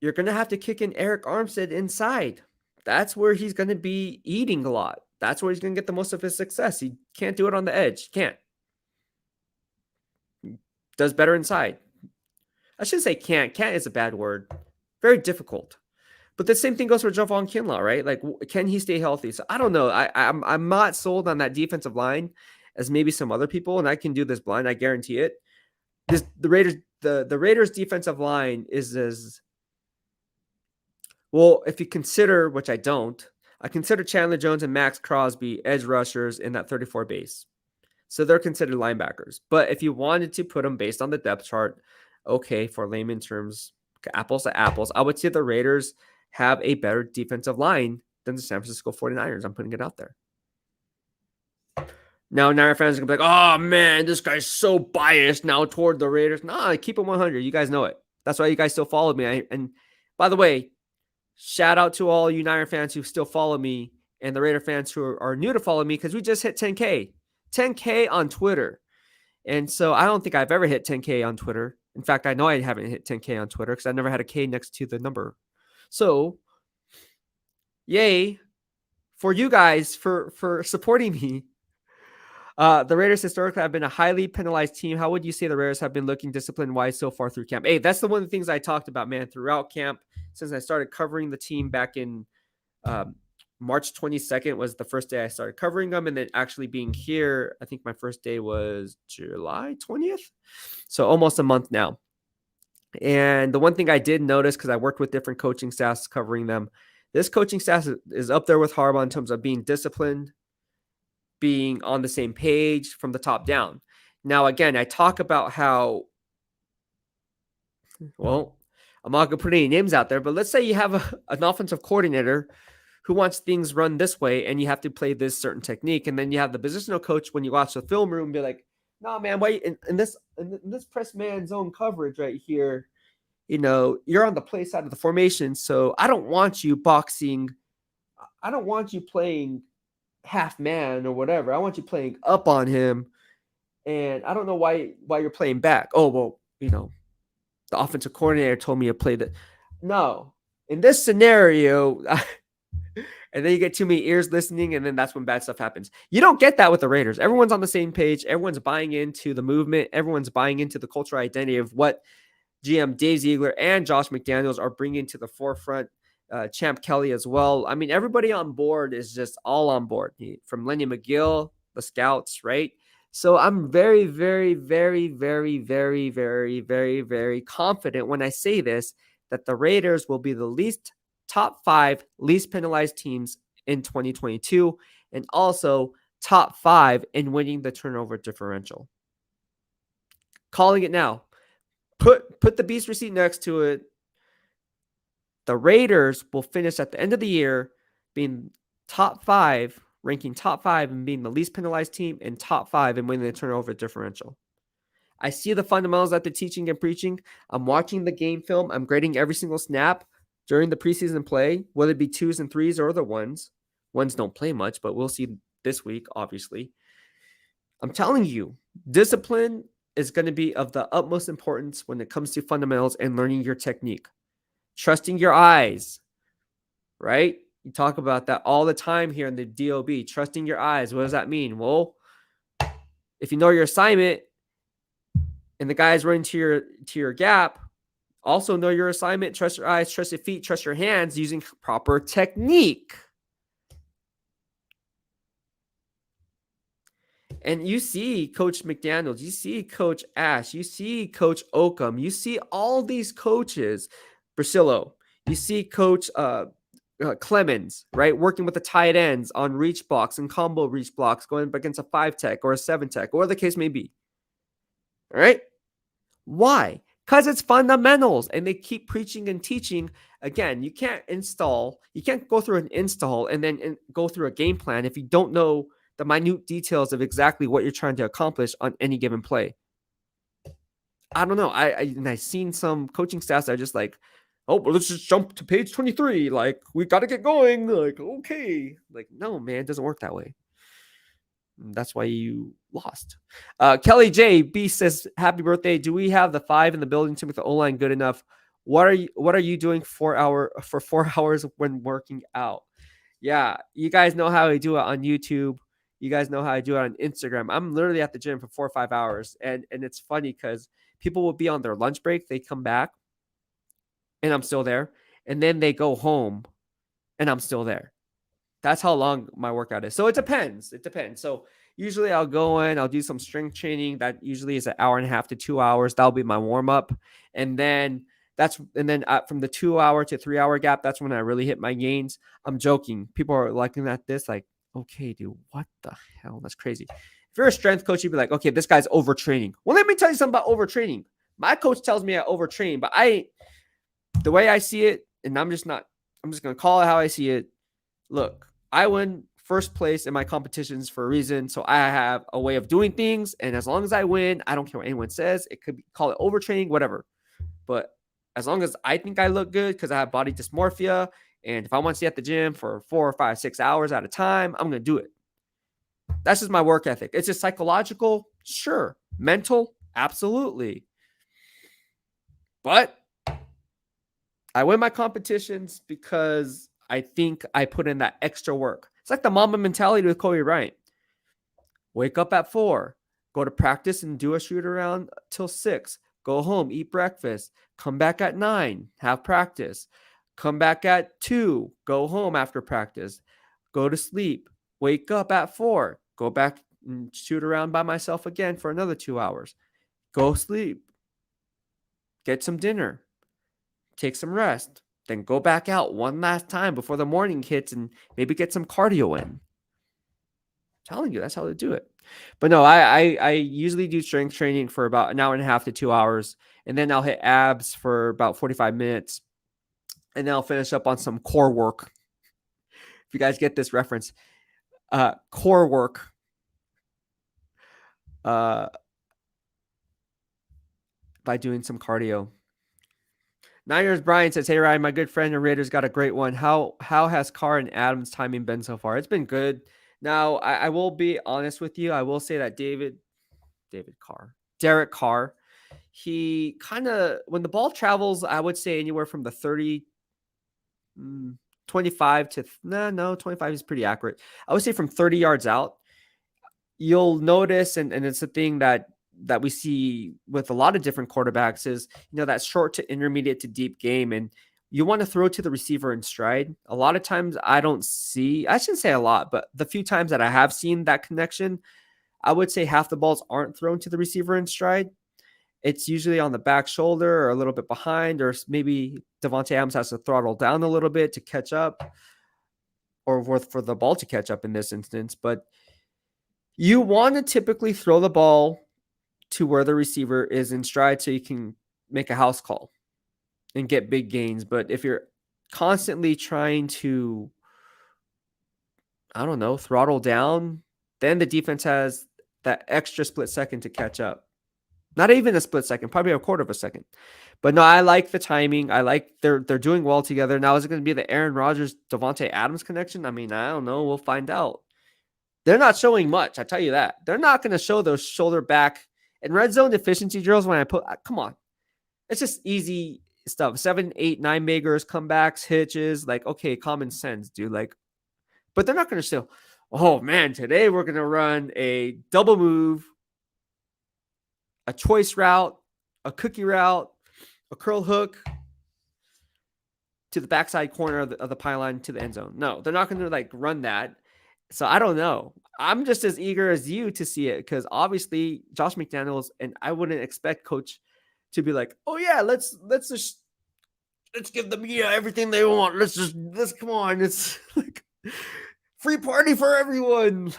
you're going to have to kick in Eric Armstead inside. That's where he's going to be eating a lot. That's where he's going to get the most of his success. He can't do it on the edge. He can't. does better inside. I shouldn't say can't. Can't is a bad word. Very difficult. But the same thing goes for Javon Kinlaw, right? Like, can he stay healthy? So I don't know. I'm not sold on that defensive line as maybe some other people, and I can do this blind. I guarantee it. The Raiders defensive line is as well, if you consider, which I don't, I consider Chandler Jones and Max Crosby edge rushers in that 34 base. So they're considered linebackers. But if you wanted to put them based on the depth chart, okay, for layman terms, apples to apples, I would say the Raiders have a better defensive line than the San Francisco 49ers. I'm putting it out there. Now, Niner fans are going to be like, oh, man, this guy's so biased now toward the Raiders. No, keep it 100. You guys know it. That's why you guys still follow me. And by the way, shout out to all you Niner fans who still follow me and the Raider fans who are new to follow me because we just hit 10K. 10K on Twitter. And so I don't think I've ever hit 10K on Twitter. In fact, I know I haven't hit 10K on Twitter because I never had a K next to the number. So, yay for you guys for supporting me. The Raiders historically have been a highly penalized team. How would you say the Raiders have been looking discipline-wise so far through camp? Hey, that's one of the things I talked about, man, throughout camp since I started covering the team back in March 22nd was the first day I started covering them. And then actually being here, I think my first day was July 20th. So almost a month now. And the one thing I did notice, because I worked with different coaching staffs covering them, this coaching staff is up there with Harbaugh in terms of being disciplined, being on the same page from the top down. Now, again, I talk about how, well, I'm not going to put any names out there, but let's say you have an offensive coordinator who wants things run this way and you have to play this certain technique. And then you have the positional coach when you watch the film room be like, no, man, why in this press man zone coverage right here, you're on the play side of the formation. So I don't want you boxing. I don't want you playing half man or whatever. I want you playing up on him. And I don't know why you're playing back. Oh, well, the offensive coordinator told me to play that. No, in this scenario, and then you get too many ears listening, and then that's when bad stuff happens. You don't get that with the Raiders. Everyone's on the same page. Everyone's buying into the movement. Everyone's buying into the cultural identity of what GM Dave Ziegler and Josh McDaniels are bringing to the forefront. Champ Kelly as well. I mean, everybody on board is just all on board. From Lenny McGill, the scouts, right? So I'm very, very, very, very, very, very, very, very confident when I say this, that the Raiders will be the top 5 least penalized teams in 2022, and also top 5 in winning the turnover differential. Calling it now. Put the Beast receipt next to it. The Raiders will finish at the end of the year being top 5, ranking top 5 and being the least penalized team, and top 5 in winning the turnover differential. I see the fundamentals that they're teaching and preaching. I'm watching the game film. I'm grading every single snap during the preseason play, whether it be 2s and 3s or the 1s. 1s don't play much, but we'll see this week, obviously. I'm telling you, discipline is going to be of the utmost importance when it comes to fundamentals and learning your technique. Trusting your eyes, right? You talk about that all the time here in the DOB. Trusting your eyes. What does that mean? Well, if you know your assignment and the guy's running to your gap, also know your assignment. Trust your eyes, trust your feet, trust your hands using proper technique. And you see Coach McDaniels, you see Coach Ash, you see Coach Oakham, you see all these coaches, Brasillo, you see Coach Clemens, right? Working with the tight ends on reach blocks and combo reach blocks, going up against a 5-tech or a 7-tech, or the case may be. All right? Why? Because it's fundamentals, and they keep preaching and teaching. Again, you can't go through an install and then go through a game plan if you don't know the minute details of exactly what you're trying to accomplish on any given play. I don't know. I've seen some coaching staffs that are just like, oh, well, let's just jump to page 23. Like, we got to get going. Like, okay. Like, no, man, it doesn't work that way. That's why you lost. Kelly J. B says, happy birthday. Do we have the 5 in the building to make the O-line good enough? What are you doing for 4 hours when working out? Yeah, you guys know how I do it on YouTube. You guys know how I do it on Instagram. I'm literally at the gym for 4 or 5 hours. And it's funny because people will be on their lunch break, they come back, and I'm still there, and then they go home, and I'm still there. That's how long my workout is. So it depends. It depends. So usually I'll go in, I'll do some strength training. That usually is an hour and a half to 2 hours. That'll be my warm up. And then from the 2 hour to 3 hour gap, that's when I really hit my gains. I'm joking. People are looking at this like, okay, dude, what the hell? That's crazy. If you're a strength coach, you'd be like, okay, this guy's overtraining. Well, let me tell you something about overtraining. My coach tells me I overtrain, but the way I see it, and I'm just going to call it how I see it. Look, I win first place in my competitions for a reason. So I have a way of doing things. And as long as I win, I don't care what anyone says. It could be, call it overtraining, whatever. But as long as I think I look good because I have body dysmorphia, and if I want to stay at the gym for 4 or 5, 6 hours at a time, I'm going to do it. That's just my work ethic. It's just psychological, sure. Mental, absolutely. But I win my competitions because I think I put in that extra work. It's like the Mamba mentality with Kobe Bryant. Wake up at 4, go to practice and do a shoot around till 6, go home, eat breakfast, come back at 9, have practice, come back at 2, go home after practice, go to sleep, wake up at 4, go back and shoot around by myself again for another 2 hours, go sleep, get some dinner, take some rest, then go back out one last time before the morning hits and maybe get some cardio in. I'm telling you, that's how to do it. But no, I usually do strength training for about an hour and a half to 2 hours, and then I'll hit abs for about 45 minutes, and then I'll finish up on some core work. If you guys get this reference, core work. By doing some cardio. Niners Brian says, "Hey Ryan, my good friend and Raiders got a great one. How has Carr and Adams' timing been so far? It's been good. Now I will be honest with you. I will say that Derek Carr, he kind of, when the ball travels, I would say anywhere from the 25 to 25 is pretty accurate. I would say from 30 yards out, you'll notice, and it's a thing that we see with a lot of different quarterbacks is, that short to intermediate to deep game. And you want to throw to the receiver in stride. A lot of times I shouldn't say a lot, but the few times that I have seen that connection, I would say half the balls aren't thrown to the receiver in stride. It's usually on the back shoulder or a little bit behind, or maybe Devontae Adams has to throttle down a little bit to catch up, or for the ball to catch up in this instance. But you want to typically throw the ball to where the receiver is in stride so you can make a house call and get big gains. But if you're constantly trying to, throttle down, then the defense has that extra split second to catch up. Not even a split second, probably a quarter of a second. But no, I like the timing. I like they're doing well together. Now, is it going to be the Aaron Rodgers, Devontae Adams connection? I mean, I don't know. We'll find out. They're not showing much. I tell you that. They're not going to show those shoulder back and red zone efficiency drills come on. It's just easy stuff. 7, 8, 9 makers, comebacks, hitches. Like, okay, common sense, dude. Like, but they're not going to show, oh man, today we're going to run a double move, a choice route, a cookie route, a curl hook to the backside corner of the pylon to the end zone. No, they're not going to run that. So I don't know. I'm just as eager as you to see it, because obviously Josh McDaniels, and I wouldn't expect coach to be like, oh yeah, let's give the media everything they want. Let's come on. It's like free party for everyone,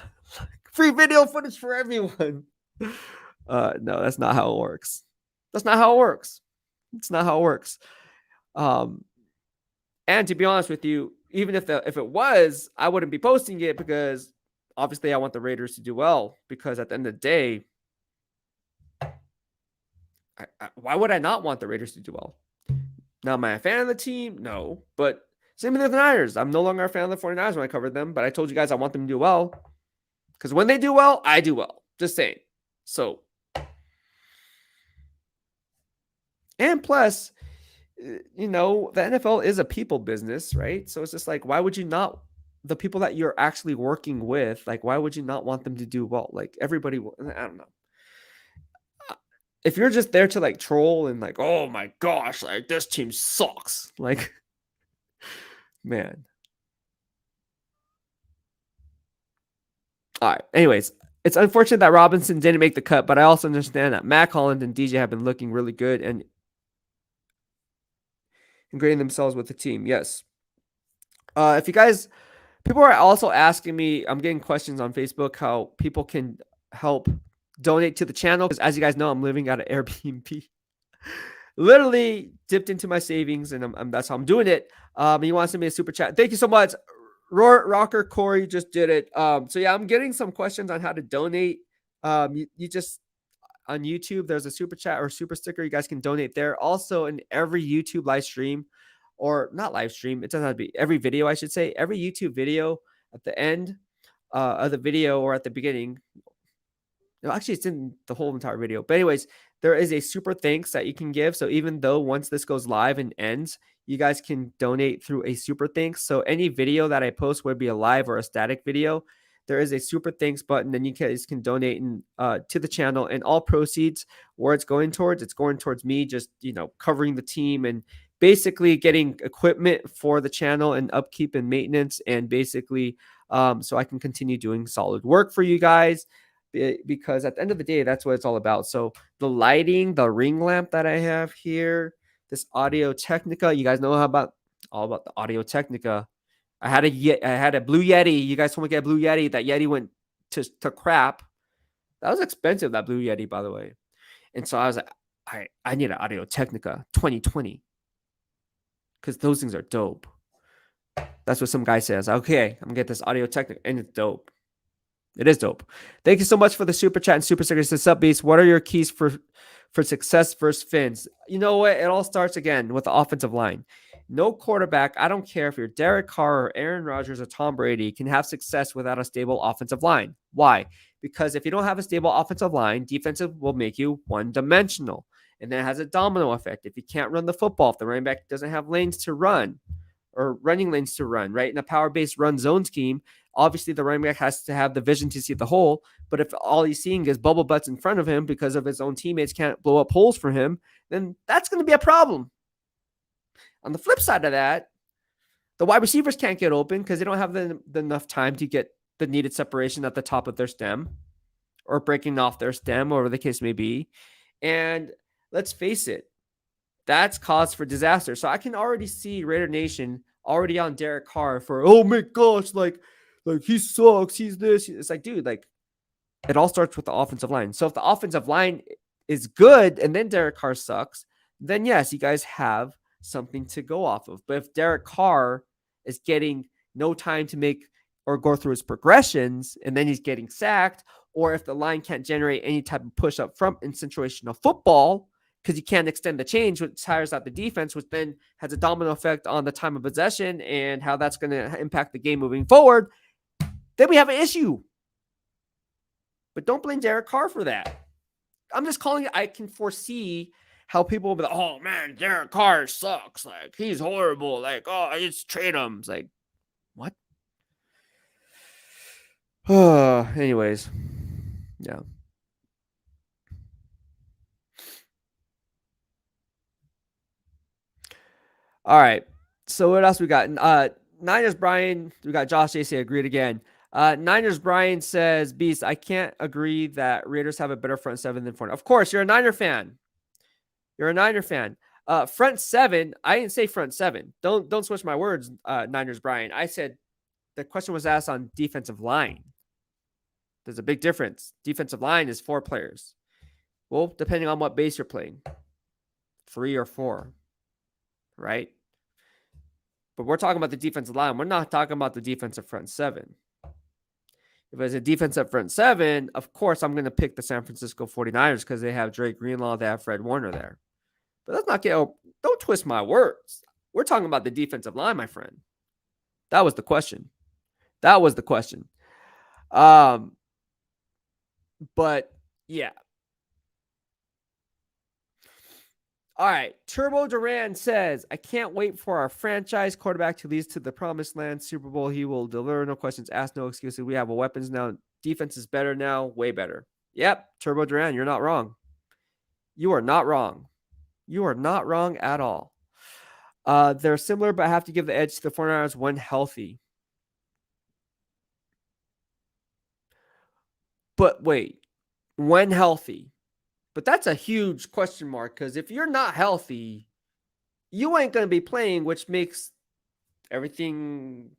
free video footage for everyone. No, that's not how it works. That's not how it works. It's not how it works. And to be honest with you, even if it was, I wouldn't be posting it, because obviously I want the Raiders to do well, because at the end of the day, why would I not want the Raiders to do well? Now, am I a fan of the team? No. But same with the Niners. I'm no longer a fan of the 49ers when I covered them, but I told you guys I want them to do well, because when they do well, I do well. Just saying. So, and plus, the NFL is a people business, right? So it's just like, why would you not, the people that you're actually working with, like, why would you not want them to do well? Like, everybody, I don't know. if you're just there to like troll and like, oh my gosh, like this team sucks, like, man. All right. Anyways, it's unfortunate that Robinson didn't make the cut, but I also understand that Mac Holland and DJ have been looking really good and ingraining themselves with the team. Yes. If you guys, people are also asking me, I'm getting questions on Facebook how people can help donate to the channel because, as you guys know, I'm living out of Airbnb. Literally dipped into my savings, and that's how I'm doing it. He wants to make a super chat. Thank you so much. Rocker Corey just did it. So yeah, I'm getting some questions on how to donate. You just on YouTube, there's a super chat or super sticker. You guys can donate there. Also, in every YouTube live stream, or not live stream, it doesn't have to be every video, I should say. Every YouTube video at the end of the video or at the beginning. No, actually, it's in the whole entire video. But anyways, there is a super thanks that you can give. So even though once this goes live and ends, you guys can donate through a super thanks. So any video that I post, would be a live or a static video, there is a super thanks button. Then you guys can donate to the channel, and all proceeds, where it's going towards me just, covering the team and basically getting equipment for the channel and upkeep and maintenance, and basically so I can continue doing solid work for you guys. Because at the end of the day, that's what it's all about. So the lighting, the ring lamp that I have here, this Audio Technica, you guys know all about the Audio Technica. I had a Blue Yeti. You guys told me to get a Blue Yeti. That Yeti went to crap. That was expensive, that Blue Yeti, by the way. And so I was like, I need an Audio Technica 2020 because those things are dope. That's what some guy says. Okay, I'm gonna get this Audio Technica, and it's dope. It is dope. Thank you so much for the super chat and super stickers. What's up, Beast? What are your keys for success versus Finns? You know what? It all starts again with the offensive line. No quarterback, I don't care if you're Derek Carr or Aaron Rodgers or Tom Brady, can have success without a stable offensive line. Why? Because if you don't have a stable offensive line, defensive will make you one-dimensional. And then it has a domino effect. If you can't run the football, if the running back doesn't have lanes to run, or running lanes to run, right? In a power-based run zone scheme, obviously the running back has to have the vision to see the hole. But if all he's seeing is bubble butts in front of him because of his own teammates can't blow up holes for him, then that's going to be a problem. On the flip side of that, the wide receivers can't get open because they don't have enough time to get the needed separation at the top of their stem or breaking off their stem, or whatever the case may be. And let's face it, that's cause for disaster. So I can already see Raider Nation already on Derek Carr for, oh my gosh, like he sucks, he's this. It's like, dude, like it all starts with the offensive line. So if the offensive line is good and then Derek Carr sucks, then yes, you guys have something to go off of. But if Derek Carr is getting no time to make or go through his progressions, and then he's getting sacked, or if the line can't generate any type of push up front in situational football, because you can't extend the change, which tires out the defense, which then has a domino effect on the time of possession and how that's going to impact the game moving forward, then we have an issue. But don't blame Derek Carr for that. I'm just calling it. I can foresee how people will be like, oh man, Derek Carr sucks. Like, he's horrible. Like, oh, I just trade him. It's like, what? Anyways, yeah. All right. So what else we got? Niners Brian, we got Josh JC agreed again. Niners Brian says, Beast, I can't agree that Raiders have a better front seven than front. Of course, you're a Niner fan. You're a Niner fan. Front seven, I didn't say front seven. Don't switch my words, Niners Brian. I said the question was asked on defensive line. There's a big difference. Defensive line is 4 players. Well, depending on what base you're playing, 3 or 4, right? But we're talking about the defensive line. We're not talking about the defensive front seven. If it's a defensive front seven, of course, I'm going to pick the San Francisco 49ers because they have Drake Greenlaw, they have Fred Warner there. But let's not don't twist my words. We're talking about the defensive line, my friend. That was the question. But yeah. All right. Turbo Duran says, I can't wait for our franchise quarterback to lead to the promised land Super Bowl. He will deliver. No questions asked, no excuses. We have weapons now. Defense is better now. Way better. Yep. Turbo Duran, you're not wrong. You are not wrong. You are not wrong at all. They're similar, but I have to give the edge to the 49ers when healthy. But wait, when healthy. But that's a huge question mark because if you're not healthy, you ain't going to be playing, which makes everything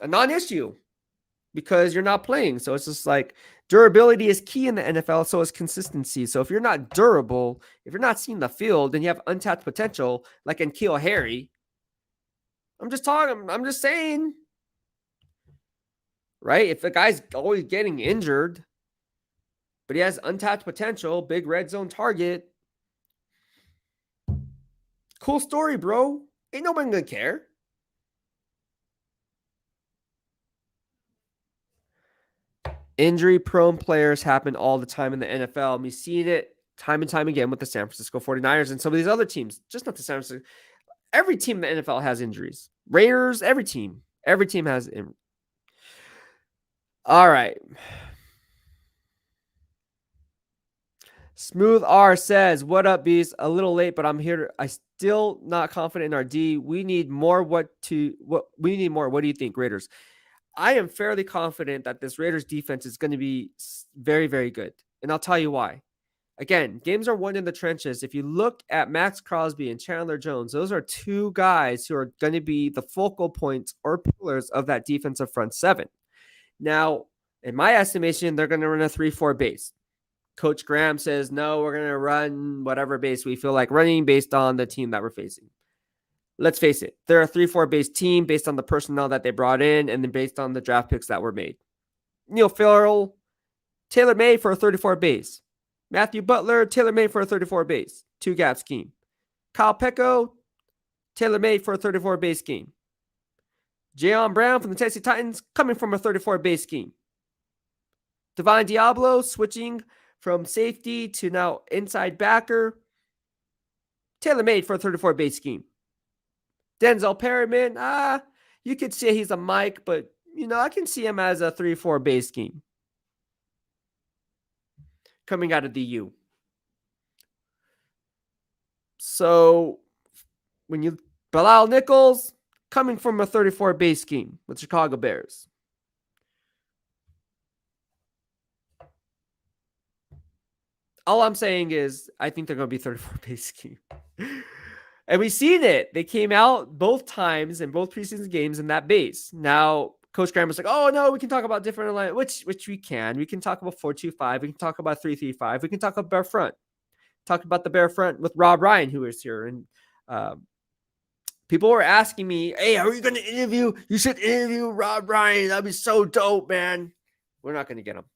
a non-issue because you're not playing. So it's just like durability is key in the NFL. So is consistency. So if you're not durable, if you're not seeing the field, and you have untapped potential, like in N'Keal Harry. I'm just saying, right? If the guy's always getting injured, but he has untapped potential, big red zone target. Cool story, bro. Ain't nobody gonna care. Injury-prone players happen all the time in the NFL. And we've seen it time and time again with the San Francisco 49ers and some of these other teams. Just not the San Francisco. Every team in the NFL has injuries. Raiders, every team. Every team has injuries. All right. Smooth R says, "What up, Beast? A little late, but I'm here. I still not confident in our D. We need more. What we need more? What do you think, Raiders?" I am fairly confident that this Raiders defense is going to be very, very good, and I'll tell you why. Again, games are won in the trenches. If you look at Max Crosby and Chandler Jones, those are two guys who are going to be the focal points or pillars of that defensive front seven. Now, in my estimation, they're going to run a 3-4 base. Coach Graham says, no, we're going to run whatever base we feel like running based on the team that we're facing. Let's face it. They're a 3-4 base team based on the personnel that they brought in and then based on the draft picks that were made. Neil Farrell, tailor-made for a 34 base. Matthew Butler, tailor-made for a 34 base. 2-gap scheme. Kyle Pecco, tailor-made for a 34 base scheme. Jayon Brown from the Tennessee Titans, coming from a 34 base scheme. Divine Diablo, switching from safety to now inside backer. Tailor-made for a 34 base scheme. Denzel Perryman, you could say he's a Mike, but, I can see him as a 3-4 base scheme. Coming out of the U. So, Bilal Nichols, coming from a 34 base scheme with Chicago Bears. All I'm saying is I think they're going to be 34 base scheme. And we've seen it. They came out both times in both preseason games in that base. Now, Coach Graham was like, oh, no, we can talk about different alignment, which we can. We can talk about 4-2-5. We can talk about 3-3-5. We can talk about bear front. Talk about the bear front with Rob Ryan, who is here. And people were asking me, hey, are you going to interview? You should interview Rob Ryan. That'd be so dope, man. We're not going to get him.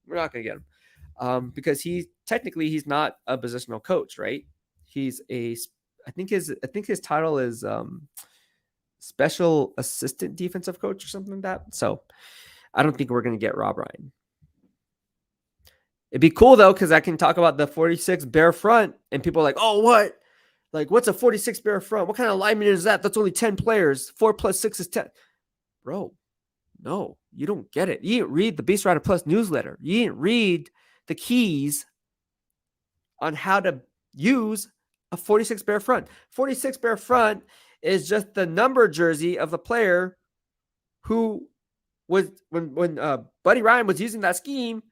We're not going to get him. Because he's not a positional coach, right? He's I think his title is special assistant defensive coach or something like that. So I don't think we're going to get Rob Ryan. It'd be cool though, because I can talk about the 46 bear front and people are like, oh, what? Like, what's a 46 bear front? What kind of alignment is that? That's only 10 players. 4 + 6 is 10. Bro, no, you don't get it. You didn't read the BEASTwriter Plus newsletter. You didn't read the keys on how to use a 46 bear front. 46 bear front is just the number jersey of the player who was when Buddy Ryan was using that scheme.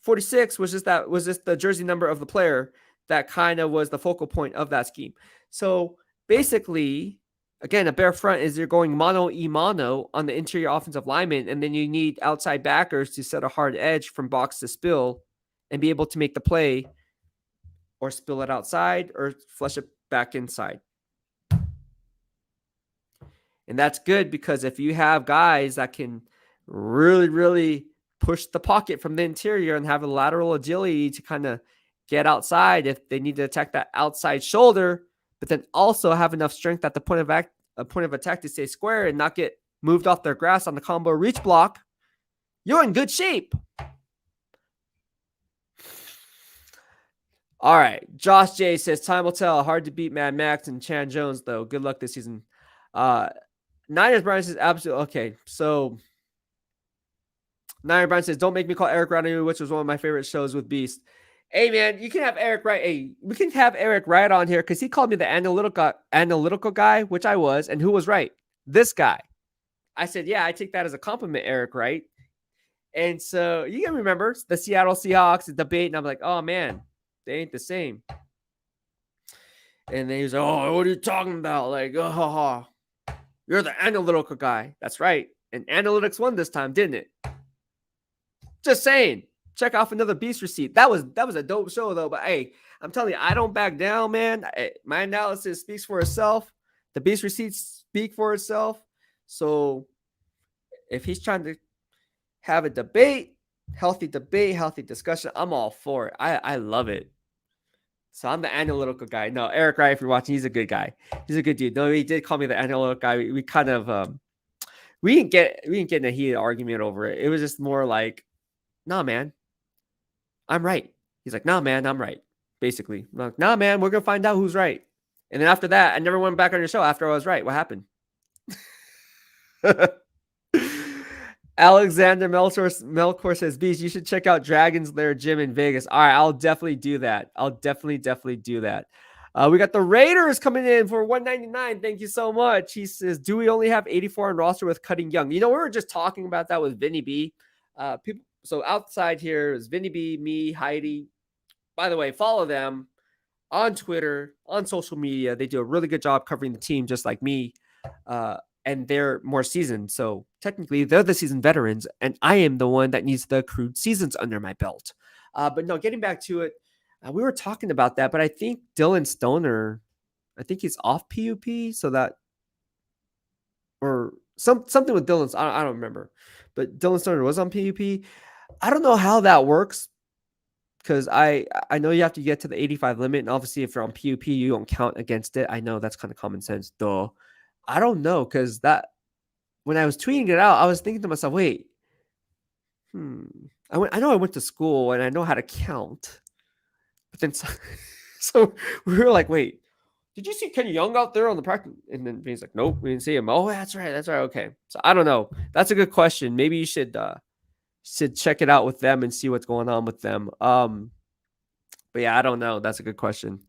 46 was just the jersey number of the player that kind of was the focal point of that scheme. So basically, again, a bear front is you're going mono on the interior offensive lineman, and then you need outside backers to set a hard edge from box to spill and be able to make the play or spill it outside or flush it back inside. And that's good because if you have guys that can really, really push the pocket from the interior and have a lateral agility to kind of get outside if they need to attack that outside shoulder, but then also have enough strength at the point of attack to stay square and not get moved off their grass on the combo reach block, you're in good shape. All right. Josh J says, time will tell. Hard to beat Mad Max and Chan Jones, though. Good luck this season. Niners Brian says, absolutely. Okay. So, Niner Brian says, don't make me call Eric Rodney, which was one of my favorite shows with Beast. Hey man, you can have Eric Wright. Hey, we can have Eric Wright on here because he called me the analytical guy, which I was, and who was right? This guy. I said, yeah, I take that as a compliment, Eric Wright. And so you can remember the Seattle Seahawks the debate, and I'm like, oh man, they ain't the same. And then he was like, oh, what are you talking about? Like, oh, you're the analytical guy. That's right. And analytics won this time, didn't it? Just saying. Check off another Beast receipt. That was a dope show though. But hey, I'm telling you, I don't back down, man. My analysis speaks for itself. The Beast receipts speak for itself. So if he's trying to have a debate, healthy discussion, I'm all for it. I love it. So I'm the analytical guy. No, Eric Wright, if you're watching, he's a good guy. He's a good dude. No, he did call me the analytical guy. We kind of we didn't get in a heated argument over it. It was just more like, nah, man, I'm right. He's like, nah, man, I'm right. Basically, I'm like, nah, man, we're gonna find out who's right. And then after that, I never went back on your show after I was right. What happened? Alexander Melkor says, Beast, you should check out Dragon's Lair Gym in Vegas. All right, I'll definitely do that. I'll definitely do that. We got the Raiders coming in for $199. Thank you so much. He says, do we only have 84 on roster with cutting young? You know, we were just talking about that with Vinny B. People. So outside here is Vinny B, me, Heidi. By the way, follow them on Twitter, on social media. They do a really good job covering the team, just like me. And they're more seasoned. So technically, they're the seasoned veterans, and I am the one that needs the accrued seasons under my belt. But no, getting back to it, we were talking about that, but I think Dylan Stoner, I think he's off PUP, so that, or something with Dylan, I don't remember, but Dylan Stoner was on PUP. I don't know how that works, because I know you have to get to the 85 limit, and obviously if you're on PUP, you don't count against it. I know that's kind of common sense, duh. I don't know, because that, when I was tweeting it out, I was thinking to myself, wait, I know I went to school and I know how to count, but then so we were like, wait, did you see Kenny Young out there on the practice? And then he's like, nope, we didn't see him. Oh, that's right. Okay. So I don't know. That's a good question. Maybe you should check it out with them and see what's going on with them. But yeah, I don't know. That's a good question.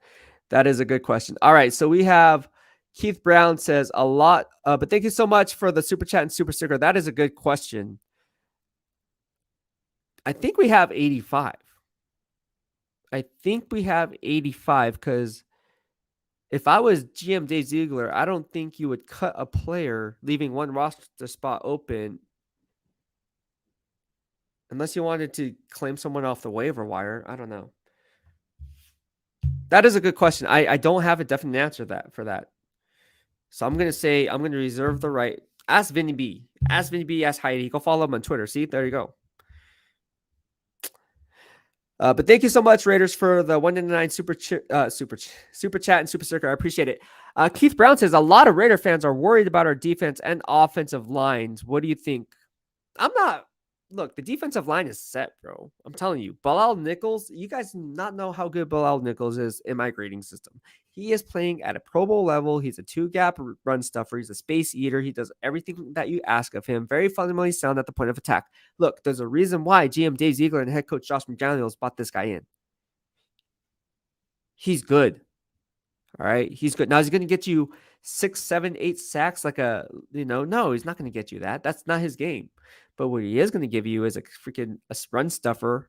That is a good question. All right, so we have Keith Brown says a lot, but thank you so much for the super chat and super sticker. That is a good question. I think we have 85. I think we have 85 because if I was GM Dave Ziegler, I don't think you would cut a player leaving one roster spot open unless you wanted to claim someone off the waiver wire. I don't know. That is a good question. I don't have a definite answer for that. So I'm going to reserve the right. Ask Vinny B. Ask Heidi. Go follow him on Twitter. See, there you go. But thank you so much, Raiders, for the 199 super chat and super sticker. I appreciate it. Keith Brown says a lot of Raider fans are worried about our defense and offensive lines. What do you think? I'm not. Look, the defensive line is set, bro. I'm telling you. Bilal Nichols, you guys do not know how good Bilal Nichols is in my grading system. He is playing at a Pro Bowl level. He's a two-gap run stuffer. He's a space eater. He does everything that you ask of him. Very fundamentally sound at the point of attack. Look, there's a reason why GM Dave Ziegler and head coach Josh McDaniels bought this guy in. He's good. All right, he's good. Now, is he going to get you 6, 7, 8 sacks like no, he's not going to get you that. That's not his game. But what he is going to give you is a run stuffer,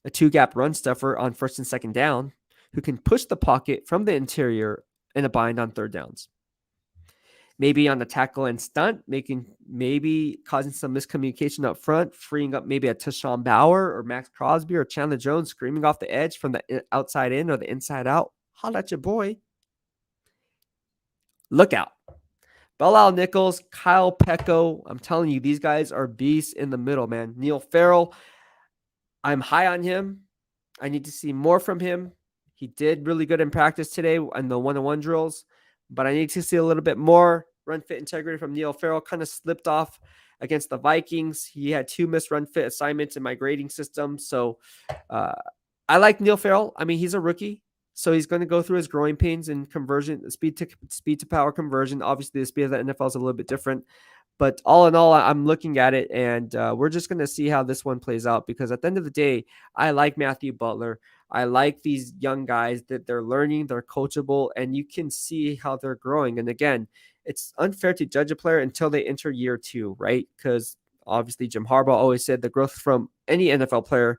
a two-gap run stuffer on first and second down who can push the pocket from the interior in a bind on third downs. Maybe on the tackle and stunt, maybe causing some miscommunication up front, freeing up maybe a Tashawn Bauer or Max Crosby or Chandler Jones screaming off the edge from the outside in or the inside out. Holla at your boy. Look out. Bilal Nichols, Kyle Pecco. I'm telling you, these guys are beasts in the middle, man. Neil Farrell, I'm high on him. I need to see more from him. He did really good in practice today on the one-on-one drills, but I need to see a little bit more run fit integrity from Neil Farrell. Kind of slipped off against the Vikings. He had 2 missed run fit assignments in my grading system. So I like Neil Farrell. I mean, he's a rookie. So he's going to go through his growing pains and conversion, speed to power conversion. Obviously, the speed of the NFL is a little bit different. But all in all, I'm looking at it, and we're just going to see how this one plays out. Because at the end of the day, I like Matthew Butler. I like these young guys that they're learning, they're coachable, and you can see how they're growing. And again, it's unfair to judge a player until they enter year 2, right? Because obviously Jim Harbaugh always said the growth from any NFL player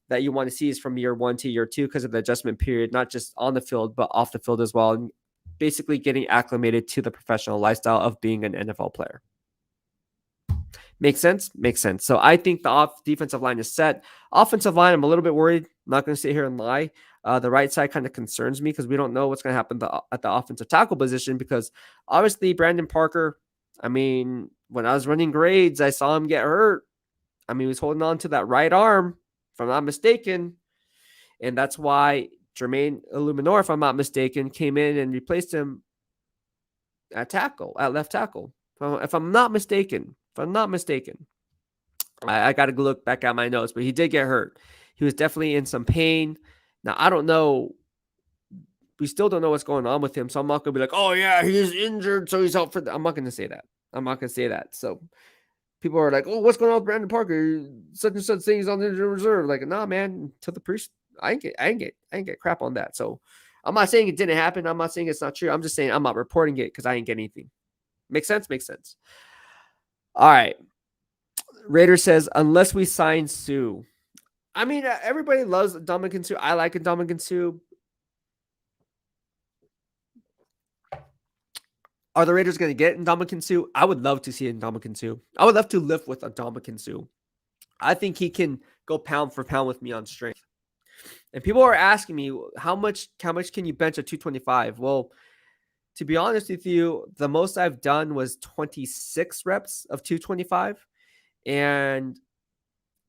that you want to see is from year 1 to year 2 because of the adjustment period, not just on the field, but off the field as well. And basically getting acclimated to the professional lifestyle of being an NFL player. Makes sense? Makes sense. So I think the defensive line is set. Offensive line, I'm a little bit worried. I'm not going to sit here and lie. The right side kind of concerns me because we don't know what's going to happen at the offensive tackle position because obviously Brandon Parker, I mean, when I was running grades, I saw him get hurt. I mean, he was holding on to that right arm, if I'm not mistaken. And that's why Jermaine Illuminor, if I'm not mistaken, came in and replaced him at left tackle. If I'm not mistaken, I got to look back at my notes, but he did get hurt. He was definitely in some pain. Now, I don't know. We still don't know what's going on with him. So I'm not going to be like, oh, yeah, he's injured, so he's out for I'm not going to say that. So people are like, oh, what's going on with Brandon Parker? Such and such things on the injured reserve. Like, nah, man, to the priest, I ain't get crap on that. So I'm not saying it didn't happen. I'm not saying it's not true. I'm just saying I'm not reporting it because I ain't get anything. Makes sense? Makes sense. All right. Raider says, unless we sign Sue. I mean, everybody loves Ndamukong Suh. I like Ndamukong Suh. Are the Raiders going to get Ndamukong Suh? I would love to see Ndamukong Suh. I would love to live with Ndamukong Suh. I think he can go pound for pound with me on strength. And people are asking me, how much can you bench at 225? Well, to be honest with you, the most I've done was 26 reps of 225. And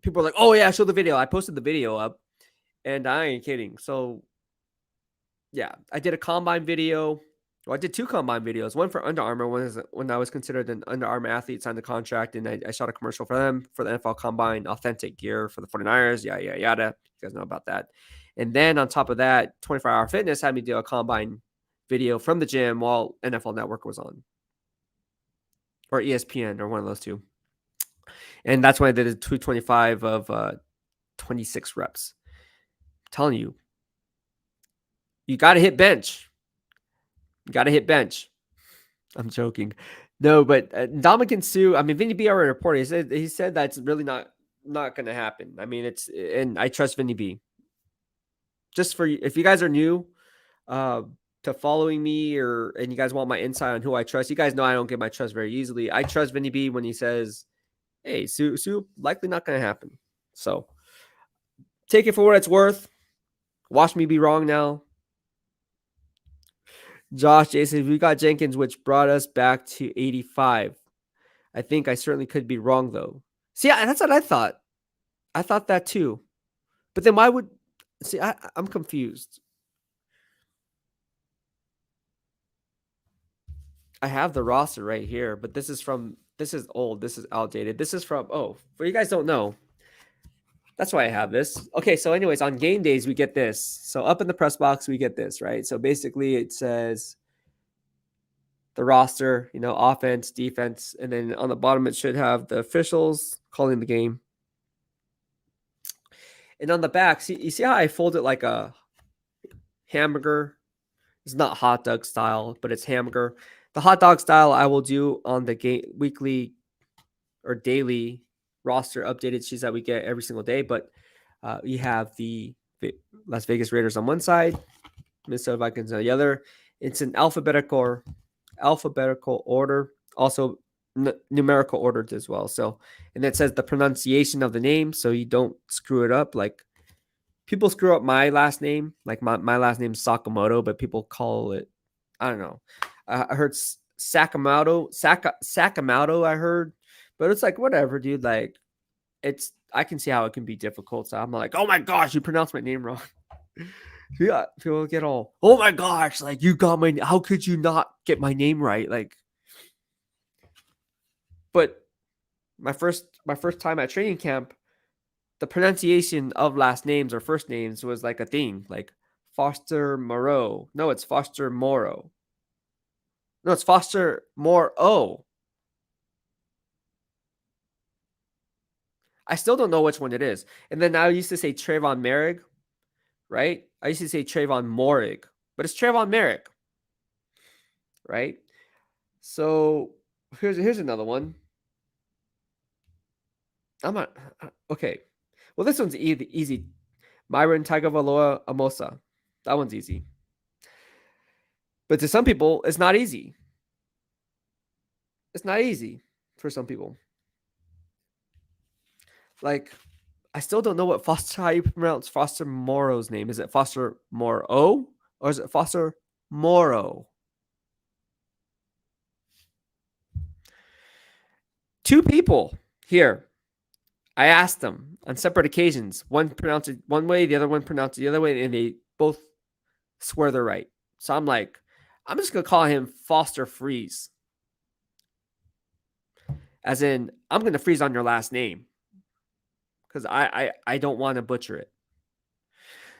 people are like, oh, yeah, show the video. I posted the video up, and I ain't kidding. So, yeah, I did a combine video. Well, I did 2 combine videos. One for Under Armour when I was considered an Under Armour athlete, signed the contract, and I shot a commercial for them for the NFL Combine, authentic gear for the 49ers, yada, yada. You guys know about that. And then on top of that, 24-Hour Fitness had me do a combine video from the gym while NFL Network was on. Or ESPN, or one of those two. And that's when I did a 225 of 26 reps. I'm telling you, you got to hit bench. I'm joking. No, but Ndamukong Suh, I mean, Vinny B already reported. He said that's really not going to happen. I mean, and I trust Vinny B. Just for if you guys are new to following me and you guys want my insight on who I trust, you guys know I don't get my trust very easily. I trust Vinny B when he says, hey, Suh likely not going to happen. So take it for what it's worth. Watch me be wrong now. Josh Jason, we got Jenkins, which brought us back to 85. I think I certainly could be wrong, though. See, that's what I thought. I thought that too. But then why would... See, I'm confused. I have the roster right here, but this is old. This is outdated. This is from... Oh, for you guys don't know. That's why I have this. Okay, so anyways, on game days, we get this. So up in the press box, we get this, right? So basically it says the roster, offense, defense, and then on the bottom it should have the officials calling the game. And on the back, you see how I fold it like a hamburger? It's not hot dog style, but it's hamburger. The hot dog style I will do on the game weekly or daily roster updated sheets that we get every single day. But we have the Las Vegas Raiders on one side, Minnesota Vikings on the other. It's an alphabetical order, also numerical order as well. So, and it says the pronunciation of the name, so you don't screw it up. Like people screw up my last name, like my last name is Sakamoto, but people call it, I don't know. I heard Sakamoto. I heard, but it's like whatever, dude. Like I can see how it can be difficult. So I'm like, oh my gosh, you pronounced my name wrong. Yeah, people get all, oh my gosh, like you got how could you not get my name right? Like, but my first time at training camp, the pronunciation of last names or first names was like a thing, like Foster Moreau. No, it's Foster Morrow. No, it's Foster Morrow. I still don't know which one it is. And then I used to say Trayvon Merrick, right? I used to say Trayvon Morig, but it's Trayvon Merrick, right? So here's another one. I'm not okay. Well, this one's easy. Myron Tagovailoa Amosa. That one's easy. But to some people, it's not easy. It's not easy for some people. Like, I still don't know what Foster, how you pronounce Foster Moro's name. Is it Foster Moro or is it Foster Moro? Two people here. I asked them on separate occasions. One pronounced it one way, the other one pronounced it the other way, and they both swear they're right. So I'm like, I'm just gonna call him Foster Freeze. As in, I'm gonna freeze on your last name. Because I don't want to butcher it.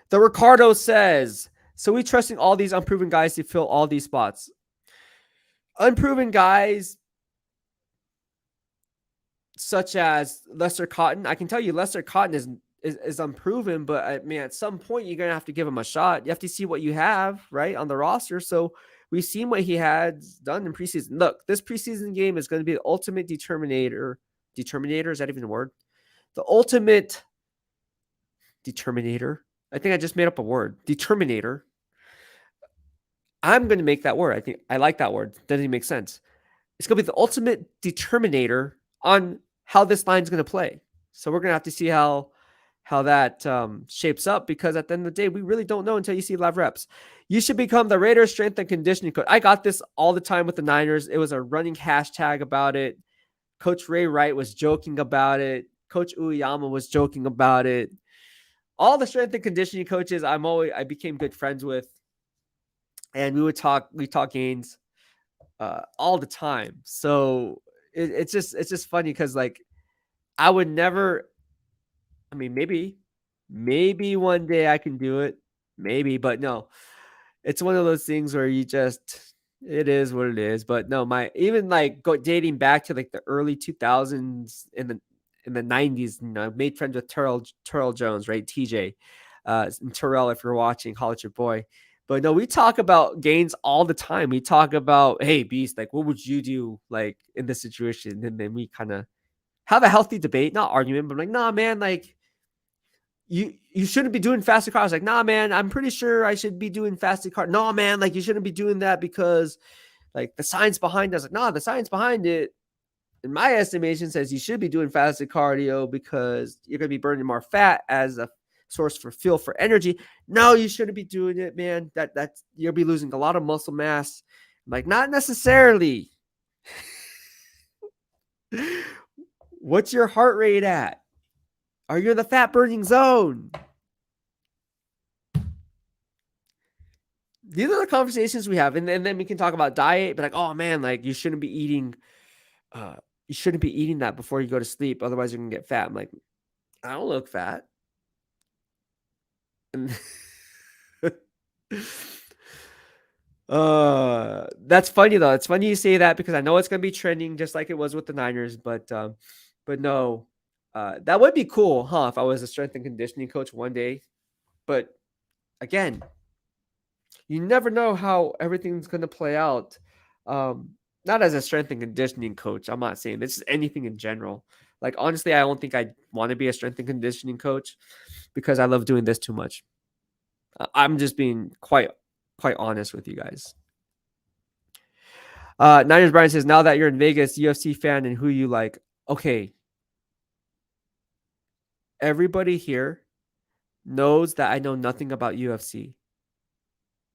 The Ricardo says, so we trusting all these unproven guys to fill all these spots. Unproven guys such as Lester Cotton. I can tell you Lester Cotton is unproven, but I mean, at some point you're gonna have to give him a shot. You have to see what you have right on the roster. So we've seen what he had done in preseason. Look, this preseason game is going to be the ultimate determinator. Determinator, is that even a word? The ultimate determinator. I think I just made up a word. Determinator. I'm going to make that word. I think I like that word. Doesn't even make sense. It's going to be the ultimate determinator on how this line is going to play. So we're going to have to see how that shapes up, because at the end of the day, we really don't know until you see live reps. You should become the Raiders strength and conditioning coach. I got this all the time with the Niners. It was a running hashtag about it. Coach Ray Wright was joking about it. Coach Uyama was joking about it. All the strength and conditioning coaches I became good friends with, and we talk gains all the time. So it's just funny because like I would never. I mean, maybe one day I can do it, maybe, but no, it's one of those things where it is what it is. But no, even like dating back to like the early 2000s in the 90s, I made friends with Terrell Jones, right? TJ, and Terrell, if you're watching, holla at your boy. But no, we talk about gains all the time. We talk about, hey, Beast, like, what would you do like in this situation? And then we kind of have a healthy debate, not argument, but I'm like, nah, man, like you shouldn't be doing fasted carbs. Like, nah, man, I'm pretty sure I should be doing fasted carbs. No, man, like you shouldn't be doing that because like the science behind it. I was like, nah, the science behind it, in my estimation, says you should be doing fasted cardio because you're going to be burning more fat as a source for fuel for energy. No, you shouldn't be doing it, man. That's you'll be losing a lot of muscle mass. I'm like, not necessarily. What's your heart rate at? Are you in the fat burning zone? These are the conversations we have. And then we can talk about diet, but like, oh man, like you shouldn't be eating that before you go to sleep. Otherwise, you're gonna get fat. I'm like, I don't look fat. And that's funny though. It's funny you say that because I know it's gonna be trending just like it was with the Niners, but no, that would be cool, huh? If I was a strength and conditioning coach one day. But again, you never know how everything's gonna play out. Not as a strength and conditioning coach. I'm not saying this is anything in general. Like honestly, I don't think I want to be a strength and conditioning coach because I love doing this too much. I'm just being quite honest with you guys. Niners Brian says, now that you're in Vegas, UFC fan and who you like. Okay. Everybody here knows that I know nothing about UFC.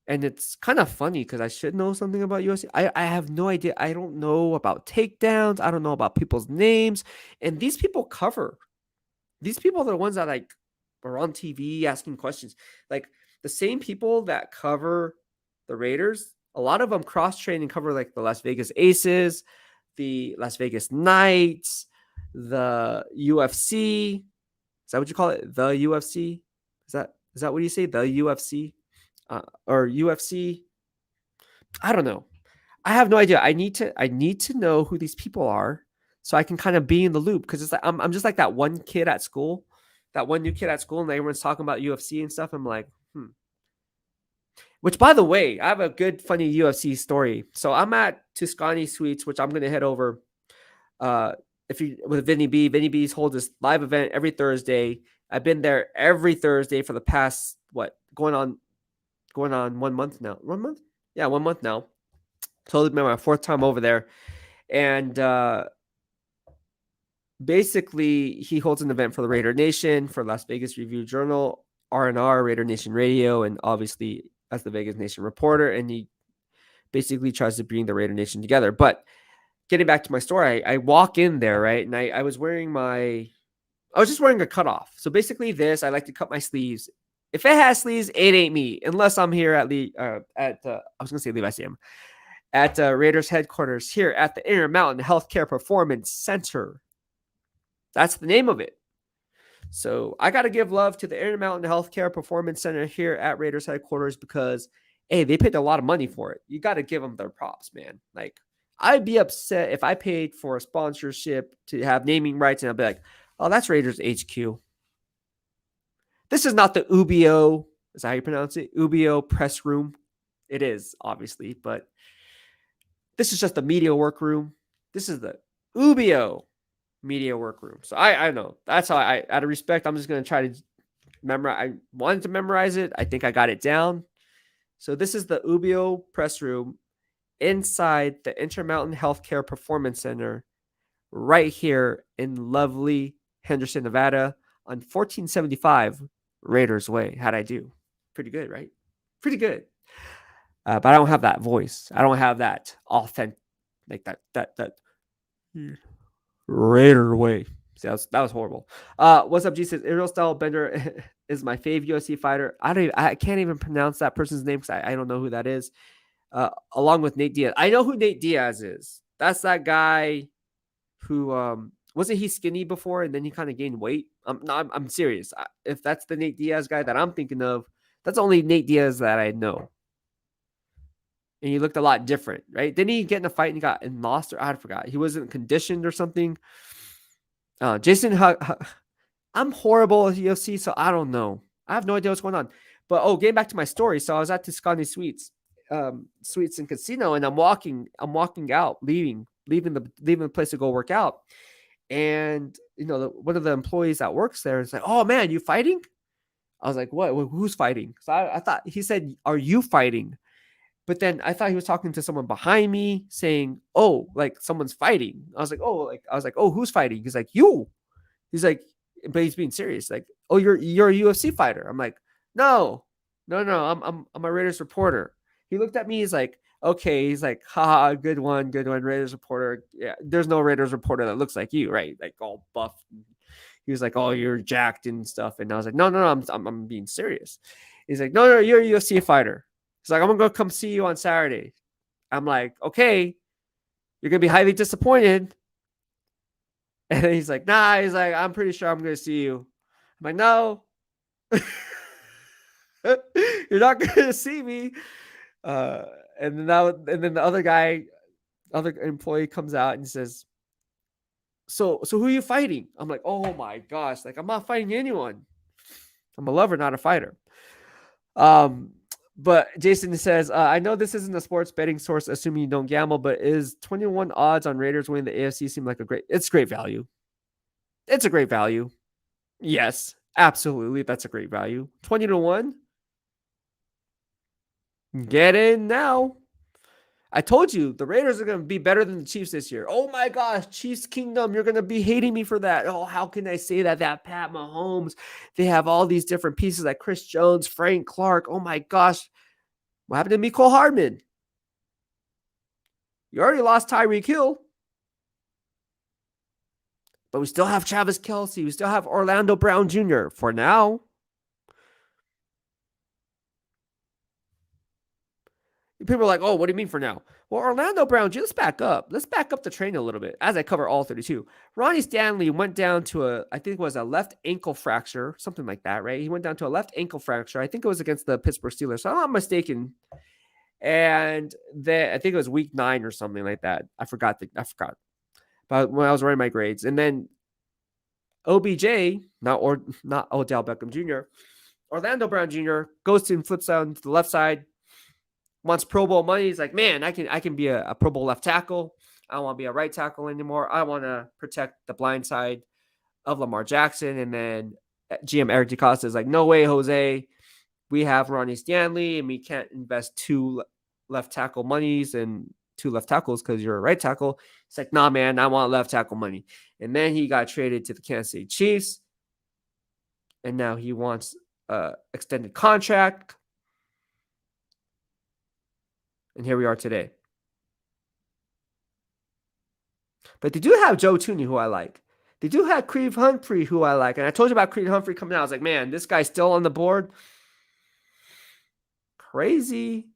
And it's kind of funny because I should know something about UFC. I have no idea. I don't know about takedowns. I don't know about people's names. And these people cover. These people are the ones that like are on TV asking questions. Like the same people that cover the Raiders, a lot of them cross-train and cover like the Las Vegas Aces, the Las Vegas Knights, the UFC. Is that what you call it? The UFC? Is that what you say? The UFC? Or UFC? I don't know. I have no idea. I need to know who these people are so I can kind of be in the loop, because it's like I'm just like that one kid at school, that one new kid at school, and everyone's talking about UFC and stuff. I'm like, Which, by the way, I have a good, funny UFC story. So I'm at Tuscany Suites, which I'm going to head over. If you with Vinny B, Vinny B's holds this live event every Thursday. I've been there every Thursday for the past going on 1 month now. 1 month? Yeah, 1 month now. Totally been my fourth time over there, and basically he holds an event for the Raider Nation, for Las Vegas Review Journal, R&R, Raider Nation Radio, and obviously as the Vegas Nation reporter, and he basically tries to bring the Raider Nation together. But getting back to my story, I walk in there, right? And I was just wearing a cutoff. So basically I like to cut my sleeves. If it has sleeves, it ain't me. Unless I'm here at Levi Stadium, at Raiders headquarters here at the Intermountain Healthcare Performance Center. That's the name of it. So I got to give love to the Intermountain Healthcare Performance Center here at Raiders headquarters because, hey, they paid a lot of money for it. You got to give them their props, man. Like, I'd be upset if I paid for a sponsorship to have naming rights and I'd be like, oh, that's Raiders HQ. This is not the UBO. Is that how you pronounce it? UBO press room. It is, obviously, but this is just the media workroom. This is the UBO media workroom. So I know. That's how out of respect, I'm just going to try to memorize. I wanted to memorize it. I think I got it down. So this is the UBO press room inside the Intermountain Healthcare Performance Center right here in lovely Henderson, Nevada on 1475 Raiders Way. How'd I do? Pretty good, right? Pretty good. But I don't have that voice. I don't have that authentic, like that Raider way. See, that was horrible. What's up, G says Ariel Style Bender is my fave UFC fighter. I can't even pronounce that person's name because I don't know who that is. Along with Nate Diaz. I know who Nate Diaz is. That's that guy who wasn't he skinny before and then he kind of gained weight? I'm serious. If that's the Nate Diaz guy that I'm thinking of, that's only Nate Diaz that I know. And he looked a lot different, right? Didn't he get in a fight and he got and lost, or I forgot. He wasn't conditioned or something. Jason, I'm horrible at UFC, so I don't know. I have no idea what's going on. But getting back to my story, so I was at Tuscany Suites and Casino, and I'm walking out, leaving the place to go work out, and one of the employees that works there is like, "Oh man, you fighting?" I was like, "What? Who's fighting?" So I thought he said, "Are you fighting?" But then I thought he was talking to someone behind me saying, "Oh, like someone's fighting." I was like, "Oh, who's fighting?" He's like, "You." He's like, but he's being serious. Like, "Oh, you're a UFC fighter." I'm like, No. I'm a Raiders reporter." He looked at me. He's like, "Okay." He's like, "Ha, good one, Raiders reporter." Yeah, there's no Raiders reporter that looks like you, right? Like all buff. He was like, "Oh, you're jacked and stuff." And I was like, No, I'm being serious." He's like, No, you're a UFC fighter." He's like, "I'm gonna go come see you on Saturday." I'm like, "Okay, you're gonna be highly disappointed." And then he's like, "Nah." He's like, "I'm pretty sure I'm gonna see you." I'm like, "No, you're not gonna see me." And then the other employee comes out and says, "So who are you fighting?" I'm like, "Oh my gosh, like I'm not fighting anyone. I'm a lover, not a fighter." But Jason says, "I know this isn't a sports betting source, assuming you don't gamble, but is 21 odds on Raiders winning the AFC seem like it's great value? It's a great value. Yes, absolutely. That's a great value. 20-1. Get in now. I told you the Raiders are going to be better than the Chiefs this year. Oh my gosh, Chiefs Kingdom. You're going to be hating me for that. Oh, how can I say that? That Pat Mahomes, they have all these different pieces like Chris Jones, Frank Clark. Oh my gosh. What happened to Mecole Hardman? You already lost Tyreek Hill. But we still have Travis Kelce. We still have Orlando Brown Jr. for now. People are like, "Oh, what do you mean for now?" Well, Orlando Brown Jr., let's back up. Let's back up the train a little bit as I cover all 32. Ronnie Stanley went down to I think it was a left ankle fracture, something like that, right? He went down to a left ankle fracture. I think it was against the Pittsburgh Steelers, so I'm not mistaken. And then I think it was week 9 or something like that. I forgot. But when I was writing my grades. And then OBJ, not Odell Beckham Jr., Orlando Brown Jr. goes to and flips out to the left side, wants Pro Bowl money. He's like, man, I can be a Pro Bowl left tackle. I don't want to be a right tackle anymore. I want to protect the blind side of Lamar Jackson. And then GM Eric DeCosta is like, no way, Jose. We have Ronnie Stanley, and we can't invest two left tackle monies and two left tackles because you're a right tackle. It's like, nah, man, I want left tackle money. And then he got traded to the Kansas City Chiefs, and now he wants extended contract. And here we are today. But they do have Joe Tooney, who I like. They do have Creed Humphrey, who I like. And I told you about Creed Humphrey coming out. I was like, man, this guy's still on the board. Crazy.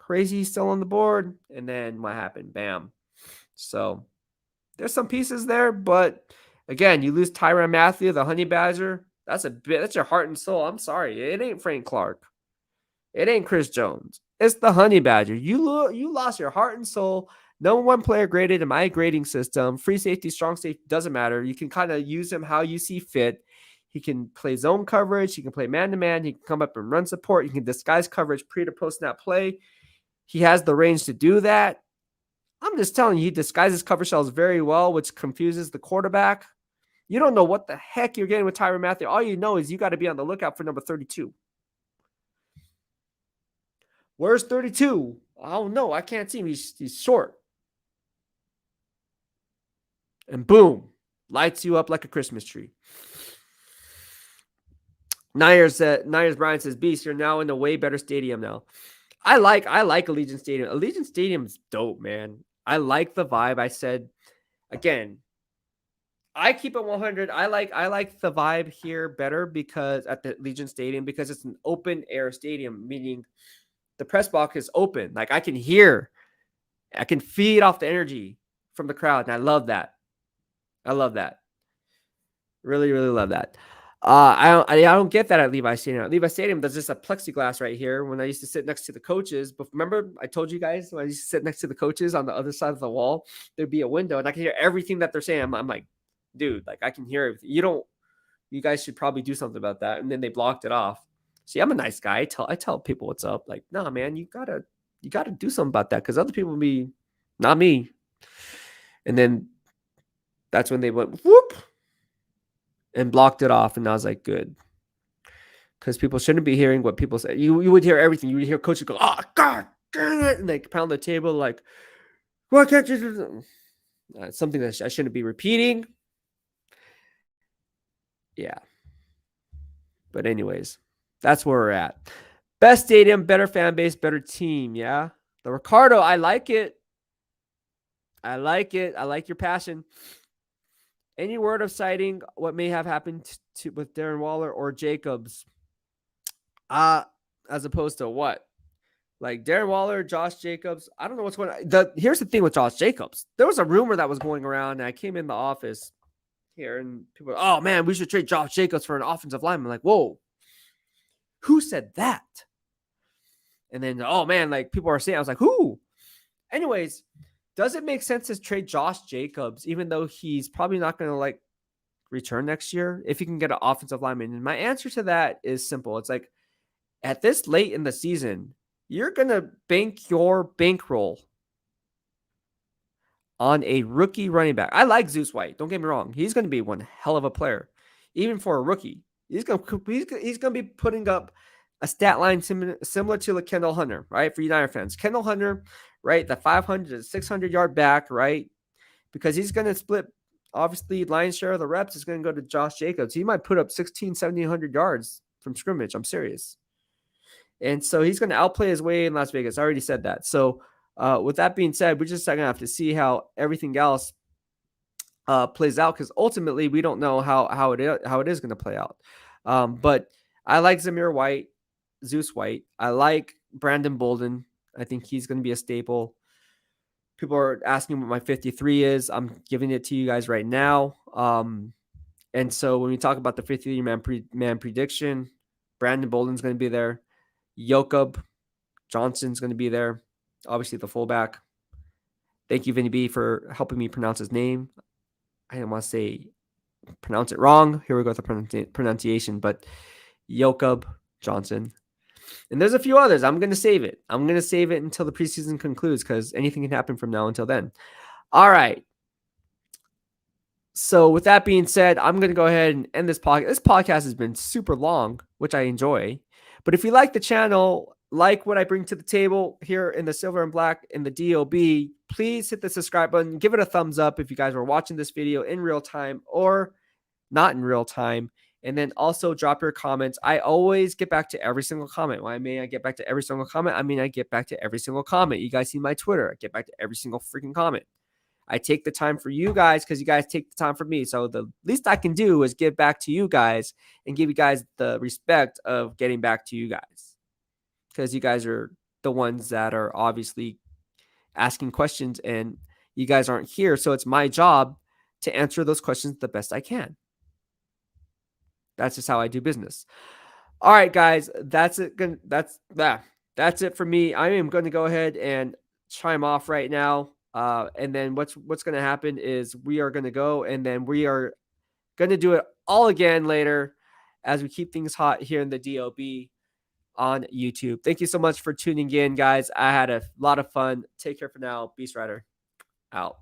He's still on the board. And then what happened? Bam. So there's some pieces there. But again, you lose Tyrann Mathieu, the Honey Badger. That's your heart and soul. I'm sorry. It ain't Frank Clark. It ain't Chris Jones. It's the Honey Badger. You lost your heart and soul. No one player graded in my grading system. Free safety, strong safety, doesn't matter. You can kind of use him how you see fit. He can play zone coverage. He can play man-to-man. He can come up and run support. He can disguise coverage pre to post-snap play. He has the range to do that. I'm just telling you, he disguises coverage shells very well, which confuses the quarterback. You don't know what the heck you're getting with Tyrann Mathieu. All you know is you got to be on the lookout for number 32. Where's 32? I don't know. I can't see him. He's short. And boom, lights you up like a Christmas tree. Nyers Brian says, Beast, you're now in a way better stadium now. I like Allegiant Stadium. Allegiant Stadium is dope, man. I like the vibe. I said, again, I keep it 100. I like the vibe here better because at the Allegiant Stadium, because it's an open air stadium, meaning the press box is open. Like I can feed off the energy from the crowd. And I love that. Really, really love that. I don't get that at Levi Stadium. At Levi Stadium, there's just a plexiglass right here. When I used to sit next to the coaches, but remember I told you guys when I used to sit next to the coaches on the other side of the wall, there'd be a window and I can hear everything that they're saying. I'm like, dude, like I can hear everything. You guys should probably do something about that. And then they blocked it off. See, I'm a nice guy. I tell people what's up. Like, nah, man, you gotta do something about that because other people will be not me. And then that's when they went whoop and blocked it off. And I was like, good. Because people shouldn't be hearing what people say. You would hear everything. You would hear coaches go, oh, God, dang it. And they pound the table like, why can't you do that? Something that I shouldn't be repeating. Yeah. But anyways, that's where we're at. Best stadium, better fan base, better team. Yeah. The Ricardo, I like it. I like your passion. Any word of citing what may have happened with Darren Waller or Jacobs? As opposed to what? Like Darren Waller, Josh Jacobs. I don't know what's going on. Here's the thing with Josh Jacobs. There was a rumor that was going around, and I came in the office here, and people were, oh, man, we should trade Josh Jacobs for an offensive lineman. I'm like, whoa. Who said that? And then, oh, man, like people are saying, I was like, who? Anyways, does it make sense to trade Josh Jacobs, even though he's probably not going to like return next year, if you can get an offensive lineman? And my answer to that is simple. It's like at this late in the season, you're going to bank your bankroll on a rookie running back. I like Zeus White. Don't get me wrong. He's going to be one hell of a player, even for a rookie. He's going to be putting up a stat line similar to like Kendall Hunter, right? For you Niner fans, Kendall Hunter, right? The 500 to 600 yard back, right? Because he's going to split, obviously, lion's share of the reps is going to go to Josh Jacobs. He might put up 1,700 yards from scrimmage. I'm serious. And so he's going to outplay his way in Las Vegas. I already said that. So with that being said, we're just going to have to see how everything else plays out, because ultimately we don't know how it is going to play out. But I like Zeus White. I like Brandon Bolden. I think he's going to be a staple. People are asking what my 53 is. I'm giving it to you guys right now. And so when we talk about the 53-man prediction, Brandon Bolden's going to be there. Jakob Johnson's going to be there. Obviously, the fullback. Thank you, Vinny B, for helping me pronounce his name. I didn't want to pronounce it wrong. Here we go with the pronunciation. But Jakob Johnson. And there's a few others. I'm going to save it. I'm going to save it until the preseason concludes because anything can happen from now until then. All right. So with that being said, I'm going to go ahead and end this podcast. This podcast has been super long, which I enjoy. But if you like the channel, like what I bring to the table here in the Silver and Black in the DOB, please hit the subscribe button. Give it a thumbs up if you guys were watching this video in real time or not in real time. And then also drop your comments. I always get back to every single comment. Why may I get back to every single comment? I mean, I get back to every single comment. You guys see my Twitter. I get back to every single freaking comment. I take the time for you guys because you guys take the time for me. So the least I can do is give back to you guys and give you guys the respect of getting back to you guys, because you guys are the ones that are obviously asking questions and you guys aren't here. So it's my job to answer those questions the best I can. That's just how I do business. All right, guys, that's it. That's it for me. I am going to go ahead and chime off right now. And then what's going to happen is we are going to go and then we are going to do it all again later as we keep things hot here in the DOB on YouTube. Thank you so much for tuning in, guys. I had a lot of fun. Take care for now. BEASTwriter out.